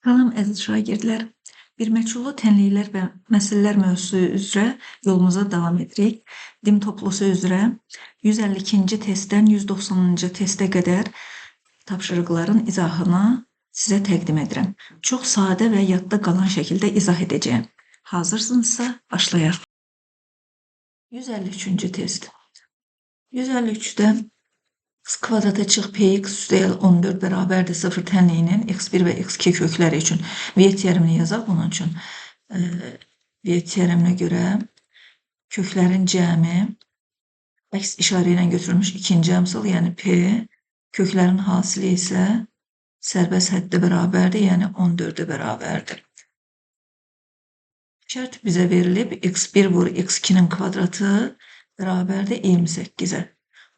Salam əziz şagirdlər. Bir məchullu tənliklər və məsələlər mövzusu üzrə yolumuza davam edirik. Dim toplusu üzrə 152-ci testdən 190-cı testə qədər tapşırıqların izahını sizə təqdim edirəm. Çox sadə və yadda qalan şəkildə izah edəcəyəm. Hazırsınızsa başlayaq. 153-cü test. 153-də x kvadrata çıx px üstəgəl 14 bərabərdir 0 tənliyinin x1 və x2 kökləri üçün Viet teoremini yazaq. Bunun üçün Viet teoreminə görə köklərin cəmi əks işarə ilə götürülmüş ikinci əmsal, yəni p, köklərin hasili isə sərbəst həddə bərabərdir, yəni 14-ə bərabərdir. Şərt bizə verilib x1 vur x2-nin kvadratı bərabərdir 28-ə.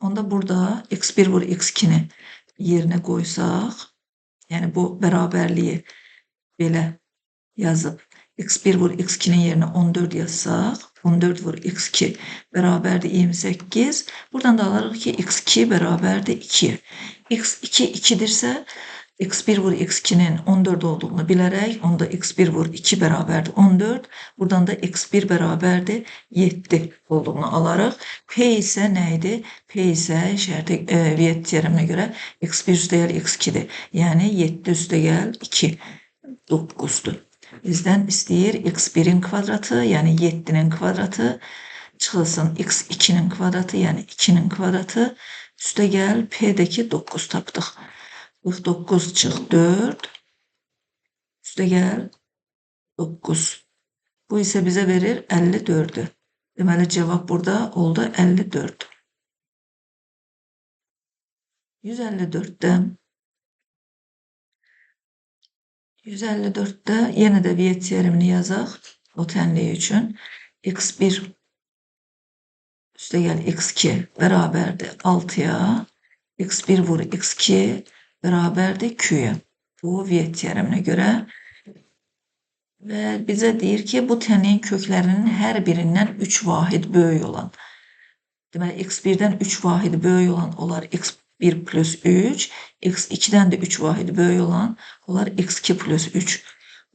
Onda burada x1 vur x2-ni yerinə qoysaq, yəni bu bərabərliyi belə yazıb, x1 vur x2-nin yerinə 14 yazsaq, 14 vur x2 bərabərdir 28. Buradan da alırıq ki, x2 bərabərdir 2. x2 2-dirsə, x1 vur x2'nin 14 olduğunu bilərək, onda x1 vur 2 bərabərdir 14. Buradan da x1 bərabərdir 7 olduğunu alarıq. P isə nə idi? P isə şərti Viet teoreminə görə x1 üstəgəl x2'dir. Yəni 7 üstəgəl 2, 9'dur. Bizdən istəyir x1'in kvadratı, yəni 7'nin kvadratı, çıxılsın x2'nin kvadratı, yəni 2'nin kvadratı, üstəgəl P'dəki 9 tapdıq. 49 çıx 4, üstəgəl 9. Bu isə bizə verir 54'ü. Deməli, cavab burada oldu 54. 154'də yenə də Viet teoremini yazaq. O tənliyi üçün x1 üstəgəl x2 bərabərdir 6'ya, x1 vur x2 bərabərdir q-ya. Bu Viet teoreminə görə və bizə deyir ki, bu tənliyin köklərinin hər birindən 3 vahid böyük olan. Deməli, x1-dən 3 vahid böyük olan olar x1 plus 3, x2-dən də 3 vahid böyük olan olar x2 plus 3.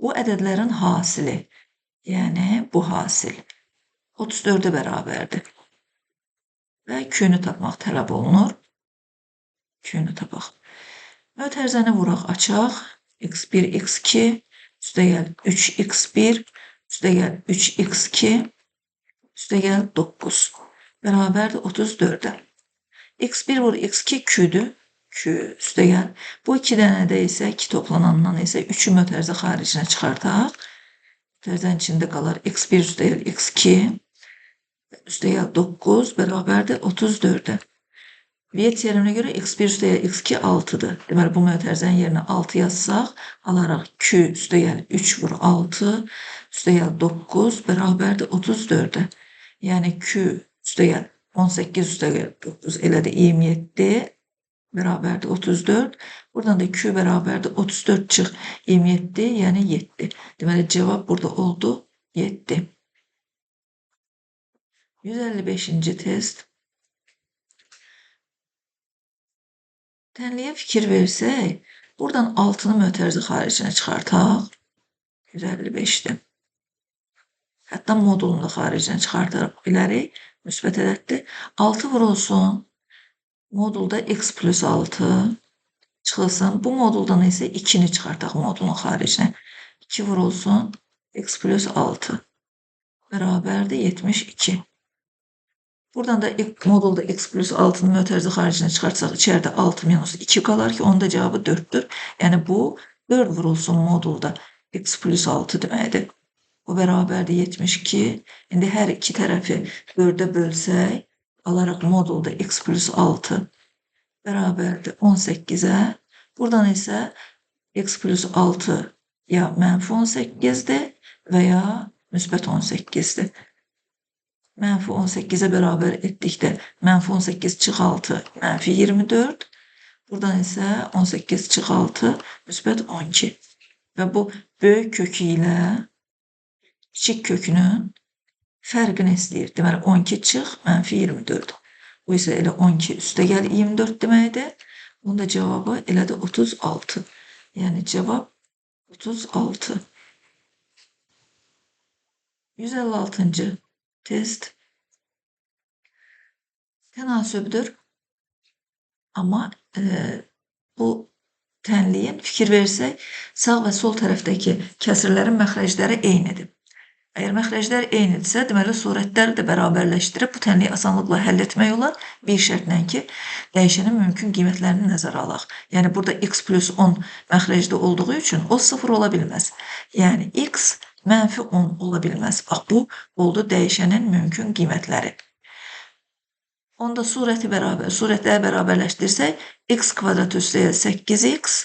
Bu ədədlərin hasili, yəni bu hasil 34'ə bərabərdir. Və q-nü tapmaq tələb olunur. Q-nü tapaq. Mötərizəni vuraq, açaq. x1, x2, üstəgəl 3x1, üstəgəl 3x2, üstəgəl 9. Bərabərdir 34'ə. x1 vur x2 q-dür. Q üstəgəl. Bu iki dənədə isə 2 toplanandan isə 3'ü mötərizə xaricinə çıxartaq. Mötərizənin içində qalar x1 üstəgəl x2, üstəgəl 9 bərabərdir 34'ə. Viet teoreminə görə x1 üstəgəl x2 6'dır. Deməli, bu mötərizənin yerinə 6 yazsaq, alaraq q üstəgəl 3 vur 6, üstəgəl 9 bərabərdir 34'ə. Yəni, q üstəgəl 18 üstəgəl 9 elədi 27 bərabərdir 34. Buradan da q bərabərdir 34 çıx 27, yəni 7. Deməli, cavab burada oldu 7. 155-ci test. Tənliyə fikir versək, buradan 6'nı mötərizə xaricinə çıxartaq. 155'dir. Hətta modulunu da xaricinə çıxartaq bilərik. Müsbət ədəddir. 6 vurulsun. Modulda x plus 6 çıxılsın. Bu moduldan isə 2'ni çıxartaq modulun xaricinə. 2 vurulsun. X plus 6 bərabərdir 72. Buradan da modulda x plus 6'nı mötərizə xaricinə çıxartsaq, içəridə 6 minus 2 qalar ki, onda cavabı 4'dür. Yəni, bu 4 vurulsun modulda x plus 6 deməkdir. Bu bərabərdir 72. İndi hər iki tərəfi 4'ə bölsək, alaraq modulda x plus 6 bərabərdir 18'ə. Buradan isə x plus 6 ya mənfi 18'dir və ya müsbət 18'dir. Mənfi 18'ə bərabər etdikdə mənfi 18 çıx 6, mənfi 24. Buradan isə 18 çıx 6, müsbət 12. Və bu böyük kökü ilə kiçik kökünün fərqini istəyir. Deməli, 12 çıx mənfi 24. Bu isə elə 12 üstəgəl 24 deməkdir. Bunun da cavabı elədir 36. Yəni, cavab 36. 156. Test. Tənasübdür. Amma bu tənliyin fikir versək, sağ və sol tərəfdəki kəsirlərin məxrəcləri eynidir. Əgər məxrəclər eynidirsə, deməli surətləri də bərabərləşdirib bu tənliyi asanlıqla həll etmək olar. Bir şərtlə ki, dəyişənin mümkün qiymətlərini nəzərə alaq. Yəni burada x plus 10 məxrəcdə olduğu üçün o 0 ola bilməz. Yəni x mənfi 10 ola bilməz. Bax, bu oldu dəyişənin mümkün qiymətləri. Onda surətləri bərabərləşdirsək, x kvadrat üstəyə 8x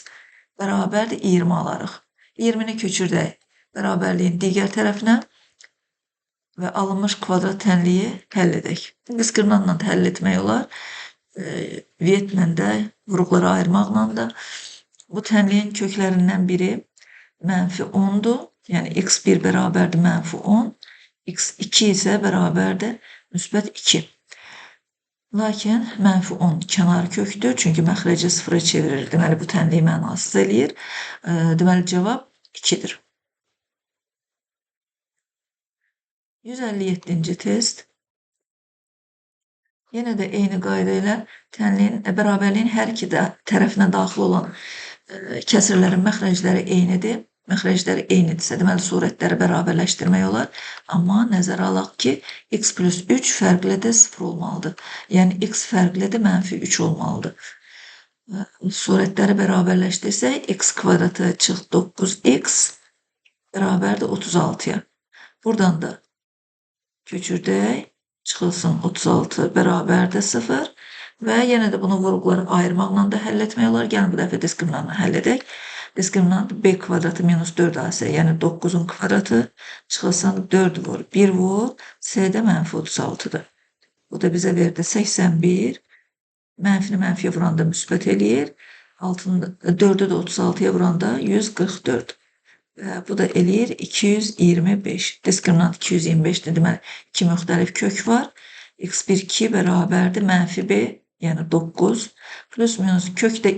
bərabərdir 20 alarıq. 20-ni köçürdək bərabərliyin digər tərəfinə və alınmış kvadrat tənliyi həll edək. Qısqırmanla da həll etmək olar. Vietlə də, vuruqları ayırmaqla da. Bu tənliyin köklərindən biri mənfi 10'dur. Yəni x1 bərabərdir mənfi 10. x2 isə bərabərdir müsbət 2. Lakin mənfi 10 kənar kökdür. Çünki məxrəci sıfıra çevirir. Deməli, bu tənliyi mənasız eləyir. Deməli, cavab 2'dir. 157. test. Yenə də eyni qayda ilə bərabərliyin hər iki tərəfinə daxil olan kəsirlərin məxrəcləri eynidir. Məxrəcləri eynidirsə, deməli surətləri bərabərləşdirmək olar. Amma nəzərə alaq ki, x plus 3 fərqlidir, 0 olmalıdır. Yəni x fərqlidir, mənfi 3 olmalıdır. Surətləri bərabərləşdirsək, x kvadratı çıx 9x bərabərdir 36'ya. Buradan da köçürdək, çıxılsın 36 bərabərdir 0 və yenə də bunu vuruqları ayırmaqla da həll etmək olar. Gəlin bu dəfə diskriminantla həll edək. Diskriminant b kvadratı minus 4ac, yəni 9'un kvadratı çıxılsın 4 vur, 1 vur, c-də mənfi 36'dır. Bu da bizə verdi 81, mənfini mənfiyə vuranda müsbət eləyir, 4'ü də 36'ya vuranda 144. Bu da eləyir 225. Diskriminant 225'dir. Deməli, 2 müxtəlif kök var. x1 2 bərabərdir mənfi b, yəni 9. Plus minus kökdə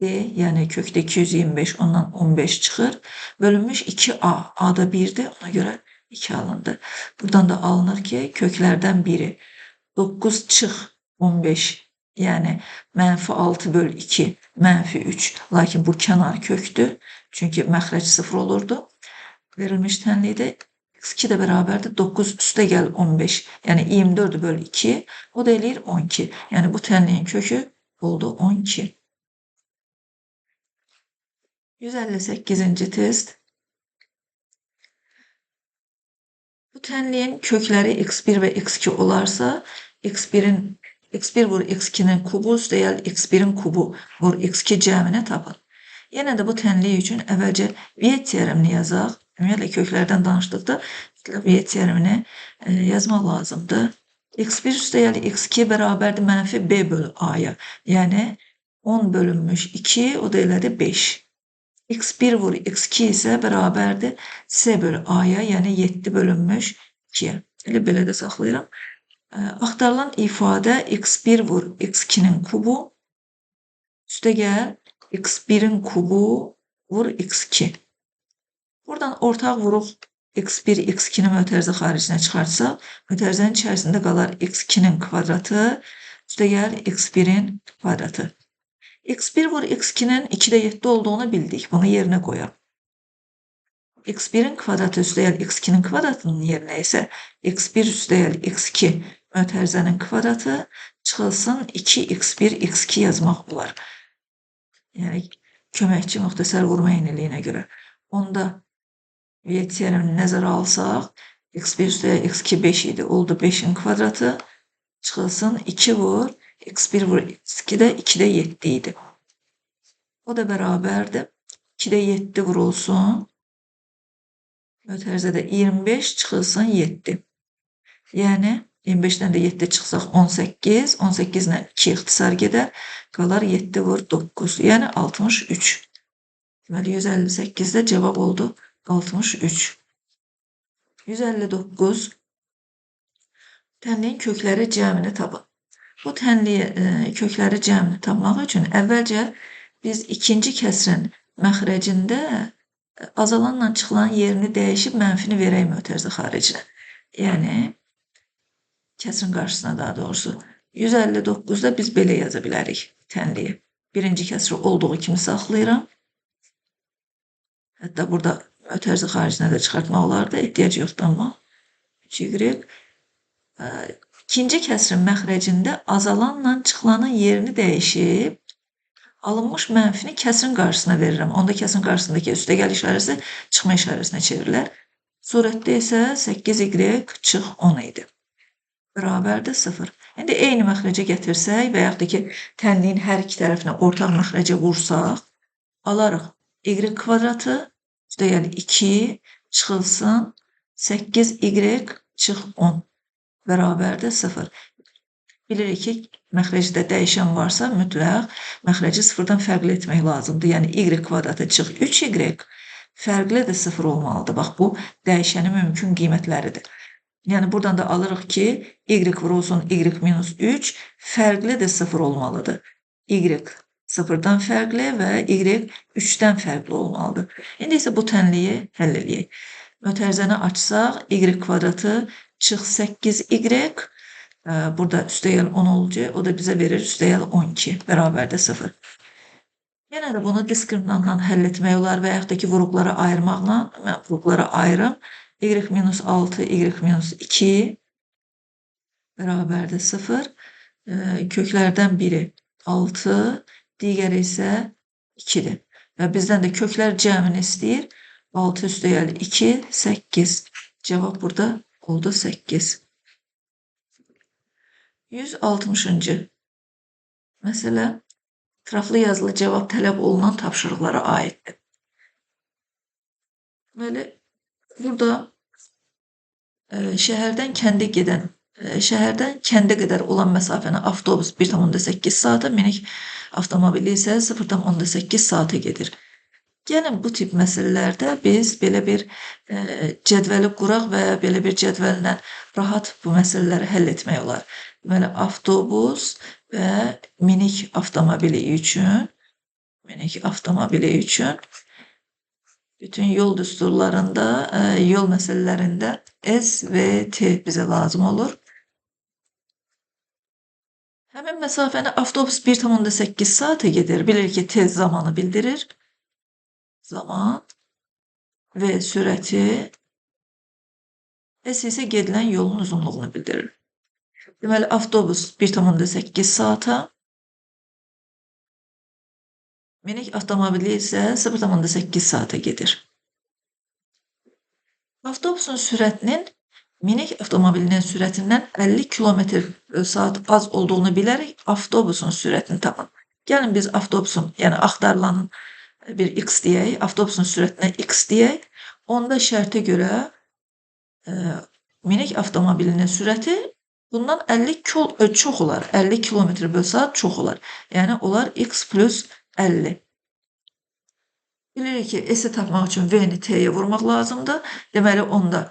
d, yəni kökdə 225, ondan 15 çıxır. Bölünmüş 2a. A da 1'dir, ona görə 2 alındı. Buradan da alınır ki, köklərdən biri 9 çıx 15, yəni mənfi 6 böl 2, mənfi 3. Lakin bu kənar kökdür. Çünki məxrəc 0 olurdu. Verilmiş tənlikdə x2 də bərabərdir 9 üstə gəl 15. Yəni 24 böl 2, o da eləyir 12. Yəni bu tənliyin kökü oldu 12. 158. test. Bu tənliyin kökləri x1 və x2 olarsa, x1 vur x2'nin kubu üstə gəl x1'in kubu vur x2 cəmini tapın. Yenə də bu tənlik üçün əvvəlcə Viet teoremini yazaq. Ümumiyyətlə köklərdən danışdıqda Viet teoremini yazmaq lazımdır. x1 üstə gəl x2 bərabərdir mənfi b bölü a-ya. Yəni 10 bölünmüş 2, o da elədi 5. x1 vur x2 isə bərabərdir c bölü a-ya, yəni 7 bölünmüş 2'ye. Elə belə də saxlayıram. Axtarılan ifadə x1 vur x2'nin kubu üstə gəl x1'in kubu vur x2. Buradan ortaq vuruq x1, x2'ni mötərizə xaricinə çıxartsaq, mötərizənin içərisində qalar x2'nin kvadratı, üstə gəl x1'in kvadratı. x1 vur x2'nin 2'də 7 olduğunu bildik. Bunu yerinə qoyaq. x1'in kvadratı üstə gəl x2'nin kvadratının yerinə isə x1 üstə gəl x2 mötərizənin kvadratı çıxılsın 2x1, x2 yazmaq olar. Yəni, köməkçi müxtəsər vurma yeniliyinə görə. Onda Viet teoremini nəzərə alsaq, x1 üstə x2 5 idi, oldu 5'in kvadratı, çıxılsın 2 vur, x1 vur x2'də 2'də 7 idi. O da bərabərdir, 2'də 7 vurulsun, mötərizədə 25 çıxılsın 7. Yəni, 25'dən də 7 çıxsaq 18, 18'dən 2 ixtisar gedər, qalar 7 vur 9, yəni 63. Deməli, 158'də cavab oldu 63. 159. Tənliyin kökləri cəmini tapın. Bu tənliyi kökləri cəmini tapmaq üçün əvvəlcə biz ikinci kəsrin məxrəcində azalanla çıxılan yerini dəyişib mənfini verək mötərizə xaricinə. Yəni, kəsrin qarşısına daha doğrusu. 159-da biz belə yaza bilərik tənliyi. Birinci kəsri olduğu kimi saxlayıram. Hətta burada mötərizə xaricinə də çıxartmaq olardı, ehtiyac yoxdur amma. 3y. İkinci kəsrin məxrəcində azalanla çıxılanın yerini dəyişib, alınmış mənfini kəsrin qarşısına verirəm. Onda kəsrin qarşısındakı üstəgəl işarəsi çıxma işarəsinə çevrilir. Surətdə isə 8y çıx 10 idi. Bərabərdir 0. İndi eyni məxrəcə gətirsək və yaxud da ki, tənliyin hər iki tərəfinə ortaq məxrəcə vursaq, alarıq y kvadratı, üstəgəl 2 çıxılsın 8y çıx 10 bərabərdir 0. Bilirik ki, məxrəcdə dəyişən varsa mütləq məxrəci sıfırdan fərqli etmək lazımdır. Yəni y kvadratı çıx 3y fərqli də 0 olmalıdır. Bax, bu dəyişənin mümkün qiymətləridir. Yəni, buradan da alırıq ki, y vurulsun y minus 3 fərqli də 0 olmalıdır. Y sıfırdan fərqli və y 3-dən fərqli olmalıdır. İndi isə bu tənliyi həll edək. Mötərizəni açsaq, y kvadratı çıx 8y, burada üstəgəl 10 olacaq, o da bizə verir üstəgəl 12, bərabərdə 0. Yenə də bunu diskriminantla həll etmək olar və yaxud da ki, vuruqlara ayırmaqla, mən vuruqlara ayırım. Y minus 6, y minus 2 bərabərdir 0. Köklərdən biri 6, digəri isə 2-dir. Və bizdən də köklər cəmini istəyir. 6 üstəgəl 2, 8. Cavab burada oldu 8. 160-cı məsələ ətraflı yazılı cavab tələb olunan tapşırıqlara aiddir. Deməli, burada şəhərdən kəndə qədər olan məsafəni avtobus 1,8 saata, minik avtomobili isə 0,8 saata gedir. Gəlin bu tip məsələlərdə biz belə bir cədvəli quraq və belə bir cədvəllə rahat bu məsələləri həll etmək olar. Deməli, avtobus və minik avtomobili üçün bütün yol düsturlarında, yol məsələlərində S və T bizə lazım olur. Həmin məsafəni avtobus 1,8 saata gedir. Bilir ki, tez zamanı bildirir. Zaman və sürəti S isə gedilən yolun uzunluğunu bildirir. Deməli, avtobus 1,8 saata, minik avtomobili isə 0,8 saata gedir. Avtobusun sürətinin minik avtomobilinin sürətindən 50 km/saat az olduğunu bilərək avtobusun sürətini tapın. Gəlin biz avtobusun, yəni axtarılan bir x deyək, avtobusun sürətinə x deyək. Onda şərtə görə minik avtomobilinin sürəti bundan 50 çox olar. 50 km/saat çox olar. Yəni, olar x plus 50. Bilirik ki, S-i tapmaq üçün V-ni T-yə vurmaq lazımdır. Deməli, onda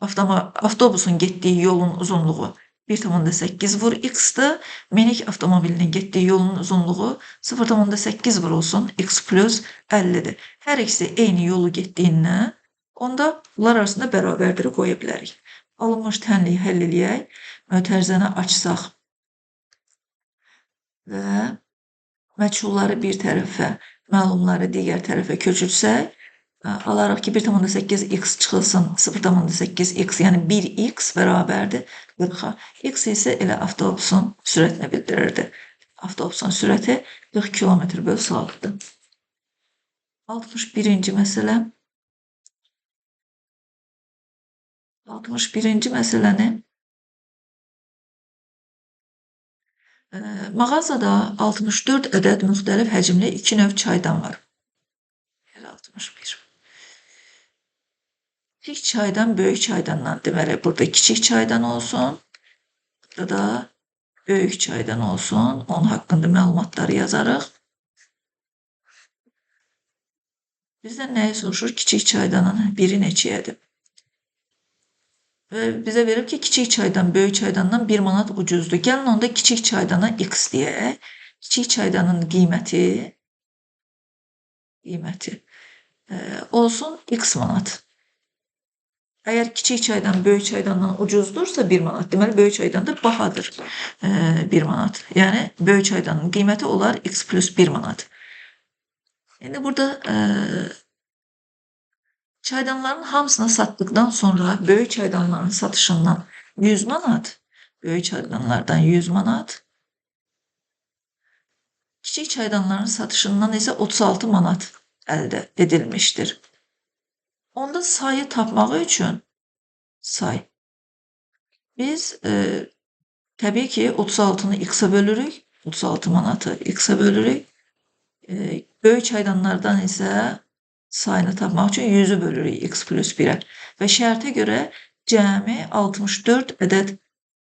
avtobusun getdiyi yolun uzunluğu 1,8 vur x-dır. Minik avtomobilinin getdiyi yolun uzunluğu 0,8 vurulsun x plus 50-dir. Hər ikisi eyni yolu getdiyindən, onda bunlar arasında bərabərdir qoya bilərik. Alınmış tənliyi həll eləyək. Mötərizəni açsaq və məchulları bir tərəfə, məlumları digər tərəfə köçürsək, alaraq ki, 1,8x çıxılsın 0,8x, yəni 1x bərabərdir 40-a. X isə elə avtobusun sürətini bildirirdi. Avtobusun sürəti 40 km/saatdır. 61-ci məsələ. 61-ci məsələni mağazada 64 ədəd müxtəlif həcmli 2 növ çaydan var. 61. Kiçik çaydan böyük çaydandan, deməli, burada kiçik çaydan olsun, burada da böyük çaydan olsun. Onun haqqında məlumatları yazarıq. Bizdən nəyi soruşur? Kiçik çaydanın biri neçəyədir? Və bizə verib ki, kiçik çaydan böyük çaydandan 1 manat ucuzdur. Gəlin onda kiçik çaydana x deyək. Kiçik çaydanın qiyməti olsun x manat. Əgər kiçik çaydan böyük çaydandan ucuzdursa 1 manat, deməli böyük çaydan da bahadır 1 manat. Yəni böyük çaydanın qiyməti olar x plus 1 manat. İndi burada çaydanların hamısını satdıktan sonra böyük çaydanların satışından 100 manat, böyük çaydanlardan 100 manat, kiçik çaydanların satışından isə 36 manat əldə edilmişdir. Onda sayı tapmaq üçün biz təbii ki 36-nı x-a bölürük, 36 manatı x-a bölürük. Böyük çaydanlardan isə sayını tapmaq üçün 100'ü bölürük x plus 1'ə və şərtə görə cəmi 64 ədəd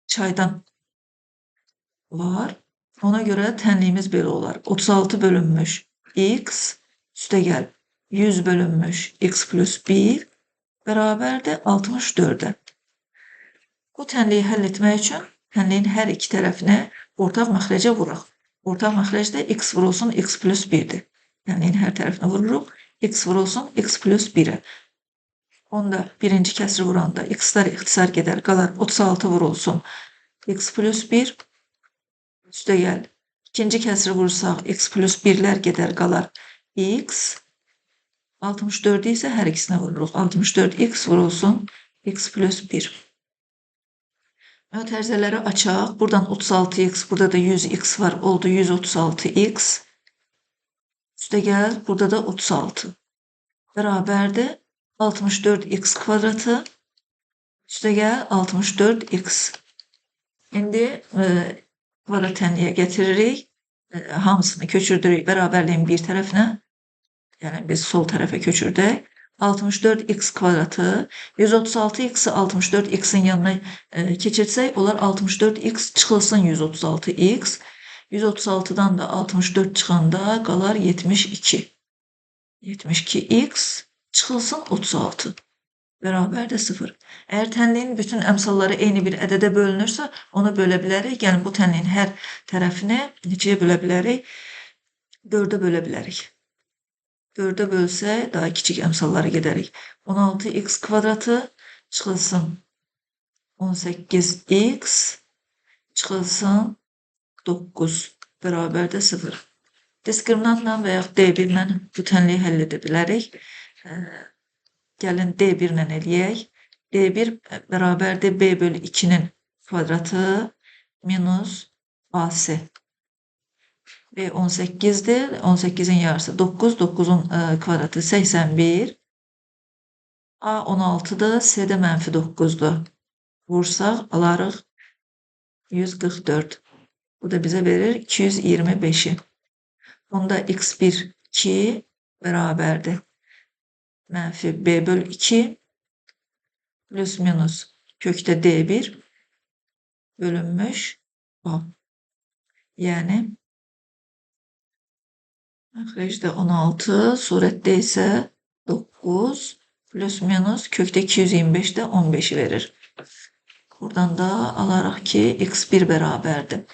çaydan var. Ona görə tənliyimiz belə olar. 36 bölünmüş x üstəgəl 100 bölünmüş x plus 1 bərabərdir 64'ə. Bu tənliyi həll etmək üçün tənliyin hər iki tərəfinə ortaq məxrəcə vuraq. Ortaq məxrəcdə x vurulsun x plus 1'dir. Tənliyin hər tərəfinə vururuq. X vurulsun x plus 1'ə. Onda birinci kəsri vuranda x'lar ixtisar gedər, qalar 36 vurulsun x plus 1 üstəgəl. İkinci kəsri vursaq x plus 1'lər gedər, qalar x. 64'ü isə hər ikisinə vururuq. 64x vurulsun x plus 1. Mötərizələri açaq. Buradan 36x, burada da 100x var. Oldu 136x. Üstəgəl, burada da 36. Bərabərdir 64x kvadratı. Üstəgəl 64x. İndi kvadrat tənliyə getiririk. Hamısını köçürdürük bərabərliyin bir tərəfinə. Yəni biz sol tərəfə köçürdük. 64x kvadratı 136x'i 64x'in yanına keçirsək, olar 64x çıxılsın 136x. 136'dan da 64 çıxanda qalar 72. 72x çıxılsın 36. Bərabərdir 0. Əgər tənliyin bütün əmsalları eyni bir ədədə bölünürsə, onu bölə bilərik. Yəni bu tənliyin hər tərəfini neçəyə bölə bilərik? 4'ə bölə bilərik. 4'ə bölsək, daha kiçik əmsallara gedərik. 16x kvadratı çıxılsın 18x çıxılsın 9 bərabərdə 0. Diskriminantla və yaxud D1 ilə bu tənliyi həll edə bilərik. Gəlin D1 ilə eləyək. D1 bərabərdir B bölü 2'nin kvadratı minus AC. B 18'dir. 18'in yarısı 9. 9'un kvadratı 81. A 16'dır. C də mənfi 9'dur. Vursaq alarıq 144. Bu da bizə verir 225'i. Onda x1 2 bərabərdir. Mənfi B bölü 2 plus minus kökdə D1 bölünmüş A. Yəni məxrəcdə 16, surətdə isə 9 plus minus kökdə 225 də 15'i verir. Buradan da alaraq ki x1 bərabərdir.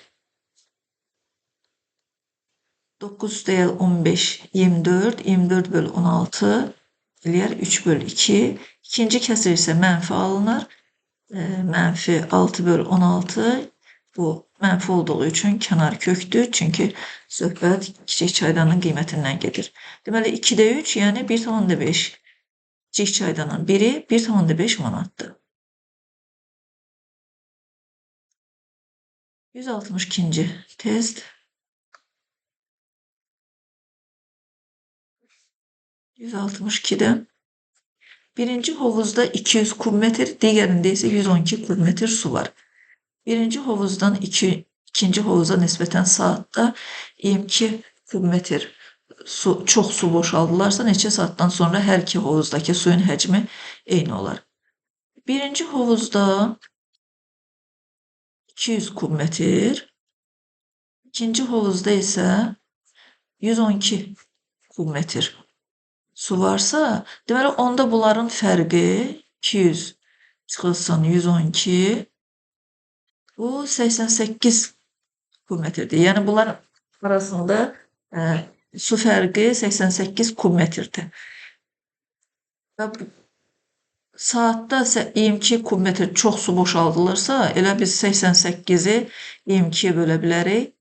9 üstəgəl 15, 24, 24 bölü 16 eləyər 3 bölü 2. İkinci kəsir isə mənfi alınır. Mənfi 6 bölü 16. Bu mənfi olduğu üçün kənar kökdür. Çünki söhbət kiçik çaydanın qiymətindən gedir. Deməli 2'də 3, yəni 1,5. Kiçik çaydanın biri 1,5 manatdır. 162. test. 162'də birinci hovuzda 200 kubmetr, digərində isə 112 kubmetr su var. Birinci hovuzdan ikinci hovuza nisbətən saatda 22 kubmetr çox su boşaldılarsa, neçə saatdan sonra hər iki hovuzdakı suyun həcmi eyni olar. Birinci hovuzda 200 kubmetr, ikinci hovuzda isə 112 kubmetr su varsa, deməli onda bunların fərqi 200 çıxılsın 112, bu 88 kubmetrdir. Yəni bunlar arasında su fərqi 88 kubmetrdir. Və saatda 22 kubmetr çox su boşaldılırsa, elə biz 88-i 22-yə bölə bilərik.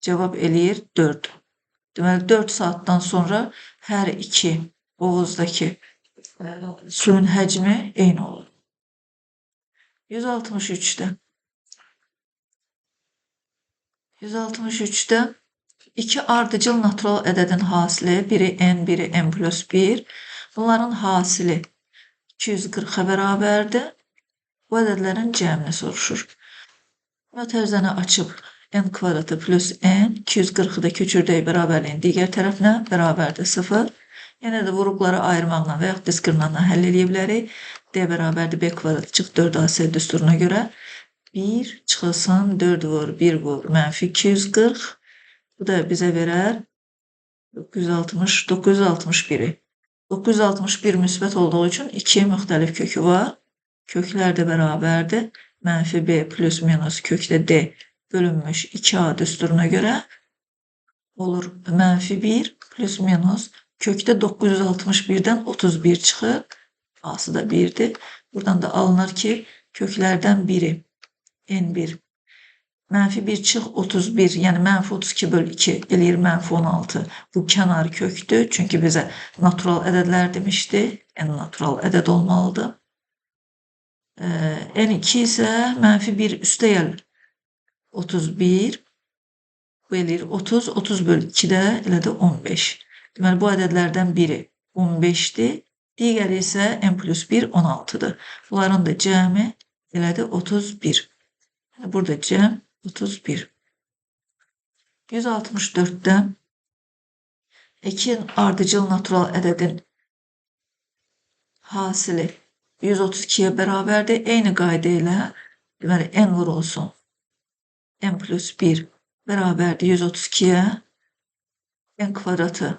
Cavab eləyir 4. Deməli 4 saatdan sonra hər iki hovuzdakı suyun həcmi eyni olur. 163'də 163'də iki ardıcıl natural ədədin hasili, biri n, biri n plus 1. Bunların hasili 240'a bərabərdir. Bu ədədlərin cəmini soruşur. Mötərizəni açıb n kvadratı plus n, 240'ı da köçürdək bərabərliyin digər tərəfinə, bərabərdir 0. Yenə də vuruqları ayırmaqla və yaxud diskriminantla həll edə bilərik. D bərabərdir b kvadrat çıx 4ac düsturuna görə. 1 çıxılsın 4 vur, 1 vur, mənfi 240. Bu da bizə verər 961'i. 961 müsbət olduğu üçün 2 müxtəlif kökü var. Köklər də bərabərdir. Mənfi b plus minus kökdə d bölünmüş 2a düsturuna görə olur mənfi 1 plus minus kökdə 961'dən 31 çıxır. A'sı da 1'dir. Buradan da alınır ki köklərdən biri n1 mənfi 1 çıx 31, yəni mənfi 32 böl 2 eləyir mənfi 16. Bu kənar kökdür. Çünki bizə natural ədədlər demişdi. N natural ədəd olmalıdır. N2 isə mənfi 1 üstəyəl 31 bu eləyir 30. 30 böl 2-də elə də 15. Deməli bu ədədlərdən biri 15'dir. Digəri isə n plus 1 16'dır. Bunların da cəmi elə də 31. Burada cəm 31. 164'də iki ardıcıl natural ədədin hasili 132'ye bərabərdir. Eyni qayda ilə deməli n vurulsun n plus 1 bərabərdir 132'ye n kvadratı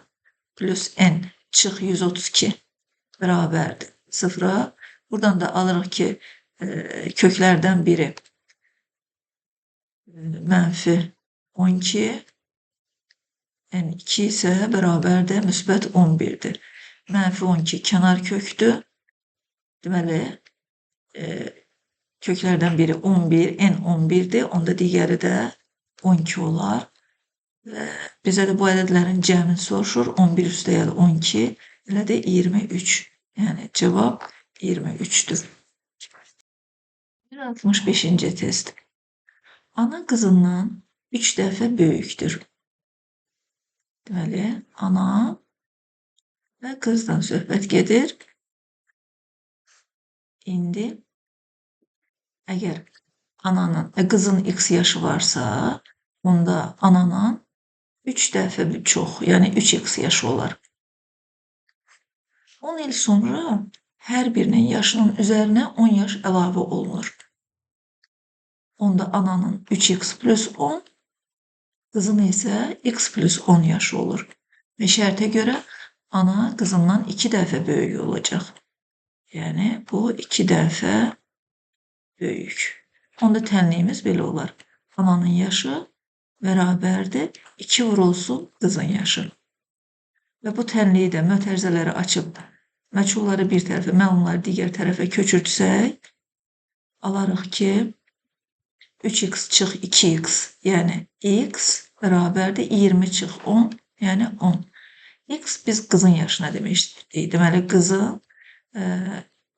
plus n çıx 132 bərabərdir 0'a. Buradan da alırıq ki köklərdən biri mənfi 12, n2 isə bərabərdir müsbət 11'dir. Mənfi 12 kənar kökdür. Deməli köklərdən biri 11, n 11'dir. Onda digəri də 12 olar. Və bizə də bu ədədlərin cəmini soruşur. 11 üstəyəl 12 elə də 23. Yəni cavab 23'dür. 165. test. Ana qızından 3 dəfə böyükdür. Deməli, ana və qızdan söhbət gedir. İndi əgər qızın x yaşı varsa, onda ananın 3 dəfə çox, yəni 3x yaşı olar. 10 il sonra hər birinin yaşının üzərinə 10 yaş əlavə olunur. Onda ananın 3x plus 10, qızın isə x plus 10 yaşı olur. Və şərtə görə ana qızından 2 dəfə böyük olacaq. Yəni bu 2 dəfə böyük. Onda tənliyimiz belə olar. Ananın yaşı bərabərdir 2 vurulsun qızın yaşı. Və bu tənliyi də mötərizələri açıb məchulları bir tərəfə, məlumları digər tərəfə köçürtsək, alarıq ki 3x çıx 2x, yəni x bərabərdir 20 çıx 10, yəni 10. X biz qızın yaşına demişdik. Deməli qızın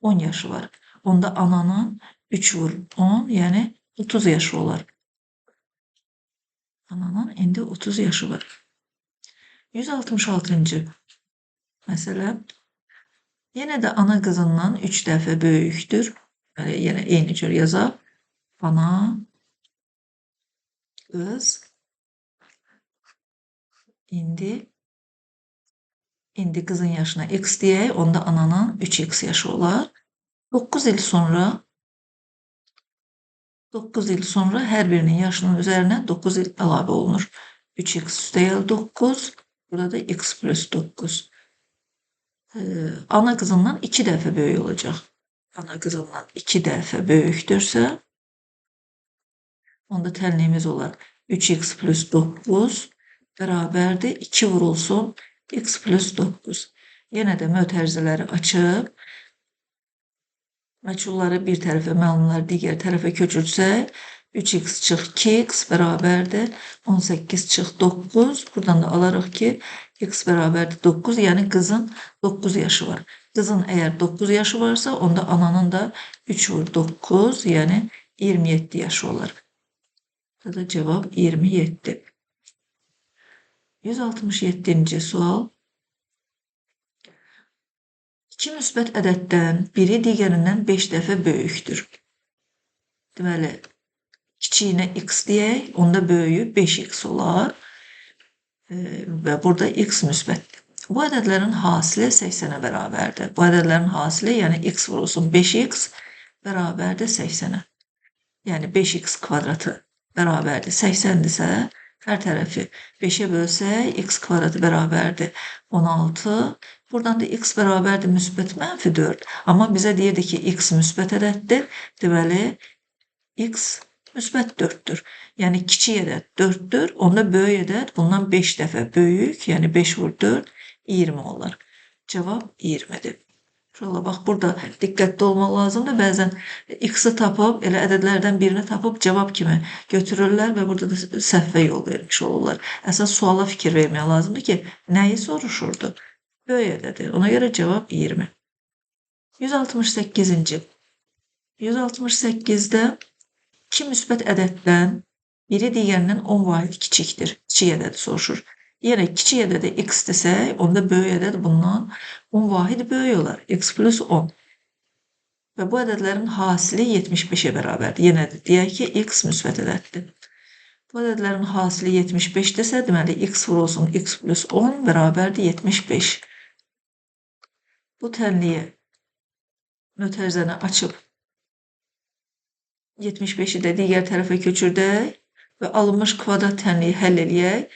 10 yaşı var. Onda ananın 3 vur 10, yəni 30 yaşı olar. Ananın indi 30 yaşı var. 166-cı məsələ. Yenə də ana qızından 3 dəfə böyükdür. Yenə eyni cür yazaq. Ana, qız, indi qızın yaşına x deyək, onda ananın 3x yaşı olar. 9 il sonra hər birinin yaşının üzərinə 9 il əlavə olunur. 3x üstəyəl 9, burada da x plus 9. Ana qızından 2 dəfə böyük olacaq. Ana qızından 2 dəfə böyükdürsə, onda tənliyimiz olar 3x plus 9 bərabərdir 2 vurulsun x plus 9. Yenə də mötərizələri açıb məchulları bir tərəfə, məlumları digər tərəfə köçürsək, 3x çıx 2x bərabərdir 18 çıx 9. Buradan da alarıq ki, x bərabərdir 9. Yəni qızın 9 yaşı var. Qızın əgər 9 yaşı varsa, onda ananın da 3 vur 9, yəni 27 yaşı olar. Burada cavab 27. 167-ci sual. İki müsbət ədəddən biri digərindən 5 dəfə böyükdür. Deməli, kiçiyinə x deyək, onda böyüyü 5x olar və burada x müsbətdir. Bu ədədlərin hasili 80-ə bərabərdir. Bu ədədlərin hasili, yəni x vurulsun 5x bərabərdir 80-ə. Yəni 5x kvadratı bərabərdir 80-dirsə, hər tərəfi 5'e bölsək, x kvadratı bərabərdir 16. Buradan da x bərabərdir müsbət mənfi 4. Amma bizə deyirdi ki, x müsbət ədəddir. Deməli, x müsbət 4'dür. Yəni, kiçik ədəd 4'dür. Onda böyük ədəd bundan 5 dəfə böyük. Yəni, 5 vur 4, 20 olar. Cavab 20'dir. Şöyle bax, burada diqqətli olmaq lazımdır. Bəzən x-i tapıb, elə ədədlərdən birini tapıb cavab kimi götürürlər və burada da səhvə yol vermiş olurlar. Əsas suala fikir vermək lazımdır ki, nəyi soruşurdu? Böyük ədədir. Ona görə cavab 20. 168-ci. 168-də iki müsbət ədəddən biri digərindən 10 vahid kiçikdir. Kiçik ədədi soruşur. Yenə kiçik ədədə x desək, onda böyük ədəd bundan 10 vahid böyük olar. X plus 10. Və bu ədədlərin hasili 75'e bərabərdir. Yenə də deyək ki, x müsbət ədəddir. Bu ədədlərin hasili 75 desə, deməli x vurulsun x plus 10 bərabərdir 75. Bu tənliyi mötərizəni açıb 75'i də digər tərəfə köçürdək və alınmış kvadrat tənliyi həll eləyək.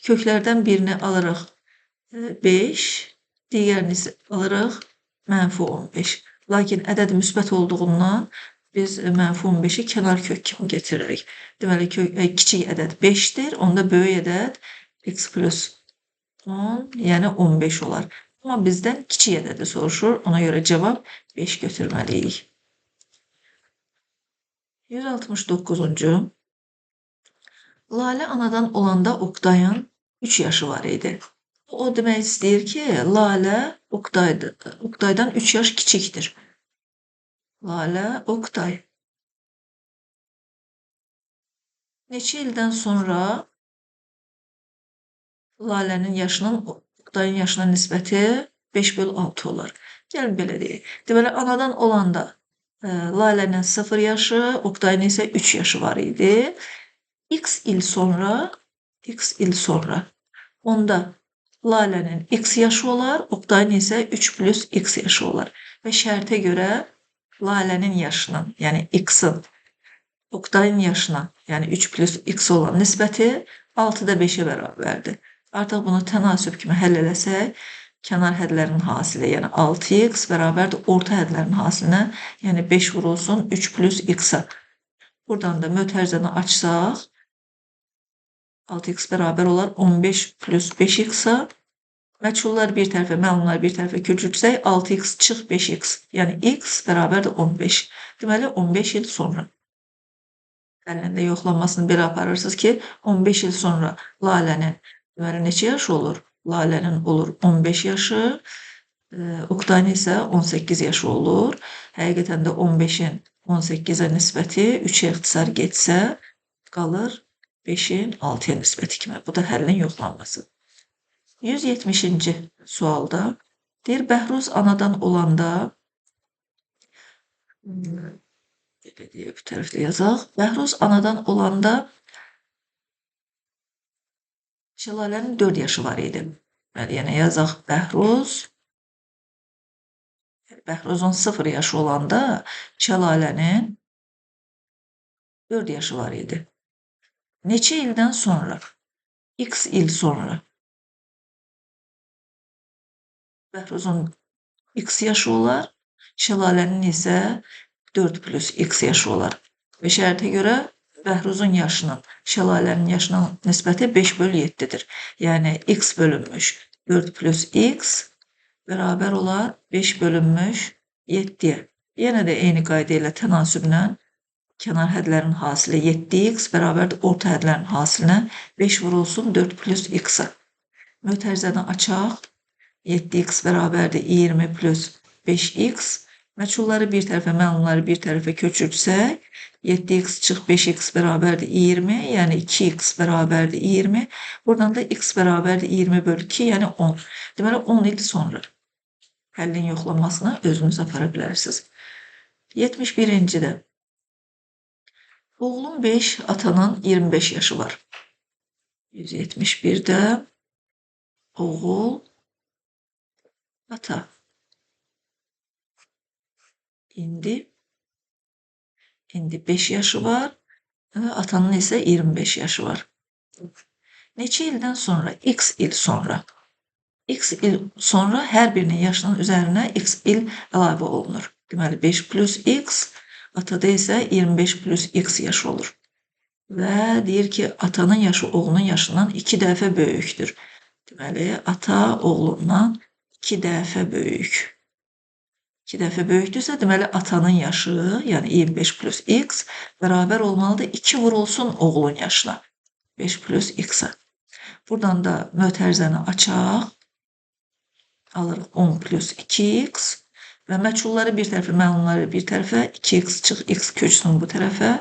Köklərdən birini alırıq 5, digərini isə alırıq mənfi 15. Lakin ədəd müsbət olduğundan biz mənfi 15'i kənar kök kimi getiririk. Deməli, kiçik ədəd 5'dir, onda böyük ədəd x plus 10, yəni 15 olar. Amma bizdən kiçik ədədi soruşur, ona görə cavab 5 götürməliyik. 169-cu. Lalə anadan olanda Oqtayın 3 yaşı var idi. O demək istəyir ki, Lalə Oqtaydan 3 yaş kiçikdir. Lalə, Oqtay. Neçə ildən sonra Lalənin yaşının Oqtayın yaşına nisbəti 5/6 olar. Gəlin belə deyək. Deməli, anadan olanda Lalənin 0 yaşı, Oqtayın isə 3 yaşı var idi. X il sonra onda Lalənin x yaşı olar, Oqtayın isə 3 plus x yaşı olar. Və şərtə görə Lalənin yaşının, yəni x-in Oqtayın yaşına, yəni 3 plus x olan nisbəti 6'da 5'e bərabərdir. Artıq bunu tənasüb kimi həll eləsək, kənar hədlərin hasili, yəni 6x bərabərdir orta hədlərin hasilinə, yəni 5 vurulsun 3 plus x-a. Buradan da mötərizəni açsaq, 6x bərabər olar 15 plus 5x-a. Məchullar bir tərəfə, məlumlar bir tərəfə köçürsək, 6x çıx 5x. Yəni x bərabərdir 15. Deməli, 15 il sonra. Əlində yoxlanmasını belə aparırsınız ki, 15 il sonra Lalənin deməli neçə yaşı olur? Lalənin olur 15 yaşı, Oqtayın isə 18 yaşı olur. Həqiqətən də 15'in 18'ə nisbəti 3'ə ixtisar getsə, qalır 5'in 6'ya nisbəti kimi. Bu da həllin yoxlanması. 170-ci sualda deyir, Bəhruz anadan olanda bu tərəfdə yazaq. Bəhruz anadan olanda Şəlalənin 4 yaşı var idi. Yəni yazaq Bəhruzun 0 yaşı olanda Şəlalənin 4 yaşı var idi. Neçə ildən sonra? X il sonra. Bəhruzun x yaşı olar, Şəlalənin isə 4 plus x yaşı olar. Və şərtə görə Bəhruzun yaşının Şəlalənin yaşına nisbəti 5/7'dir. Yəni x bölünmüş 4 plus x bərabər olar 5 bölünmüş 7-yə. Yenə də eyni qayda ilə tənasüblə kənar hədlərin hasili 7x bərabərdir orta hədlərin hasilinə 5 vurulsun 4 plus x-a. Mötərizəni açaq. 7x bərabərdir 20 plus 5x. Məchulları bir tərəfə, məlumları bir tərəfə köçürsək, 7x çıx 5x bərabərdir 20, yəni 2x bərabərdir 20. Buradan da x bərabərdir 20 bölü 2, yəni 10. Deməli, 10 il sonra həllin yoxlamasını özünüz apara bilərsiniz. 71-ci də. Oğlun 5, atanın 25 yaşı var. 171-də oğul, ata. İndi 5 yaşı var. Atanın isə 25 yaşı var. Neçə ildən sonra? X il sonra. X il sonra hər birinin yaşının üzərinə x il əlavə olunur. Deməli 5 plus x, atada isə 25 plus x yaşı olur. Və deyir ki, atanın yaşı oğlunun yaşından 2 dəfə böyükdür. Deməli, ata oğlundan 2 dəfə böyük. 2 dəfə böyükdürsə, deməli, atanın yaşı, yəni 25 plus x bərabər olmalıdır 2 vurulsun oğlun yaşına. 5 plus x-a. Buradan da mötərizəni açaq. Alırıq 10 plus 2x və məchulları bir tərəfə, məlumları bir tərəfə, 2x çıx x köçsün bu tərəfə,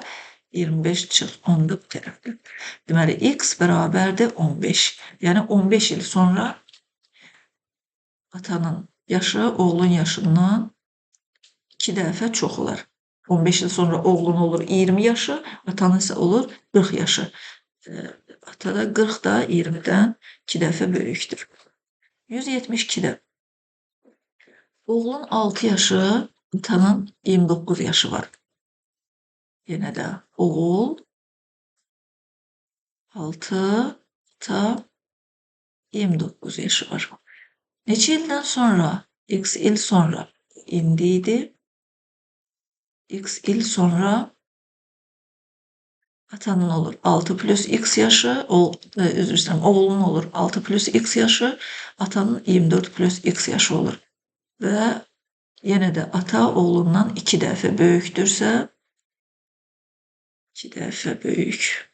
25 çıx 10 da bu tərəfdə. Deməli, x bərabərdir 15. Yəni 15 il sonra atanın yaşı oğlun yaşından 2 dəfə çox olar. 15 il sonra oğlun olur 20 yaşı, atanın isə olur 40 yaşı. Atada 40 da 20-dən 2 dəfə böyükdür. 172-də. Oğlun 6 yaşı, atanın 29 yaşı var. Yenə də oğul 6, ata 29 yaşı var. Neçə ildən sonra? X il sonra. İndi idi. X il sonra atanın olur 6 plus x yaşı, özür dilerim, oğlunun olur 6 plus x yaşı, atanın 24 plus x yaşı olur. Və yenə də ata oğlundan 2 dəfə böyükdürsə, 2 dəfə böyük.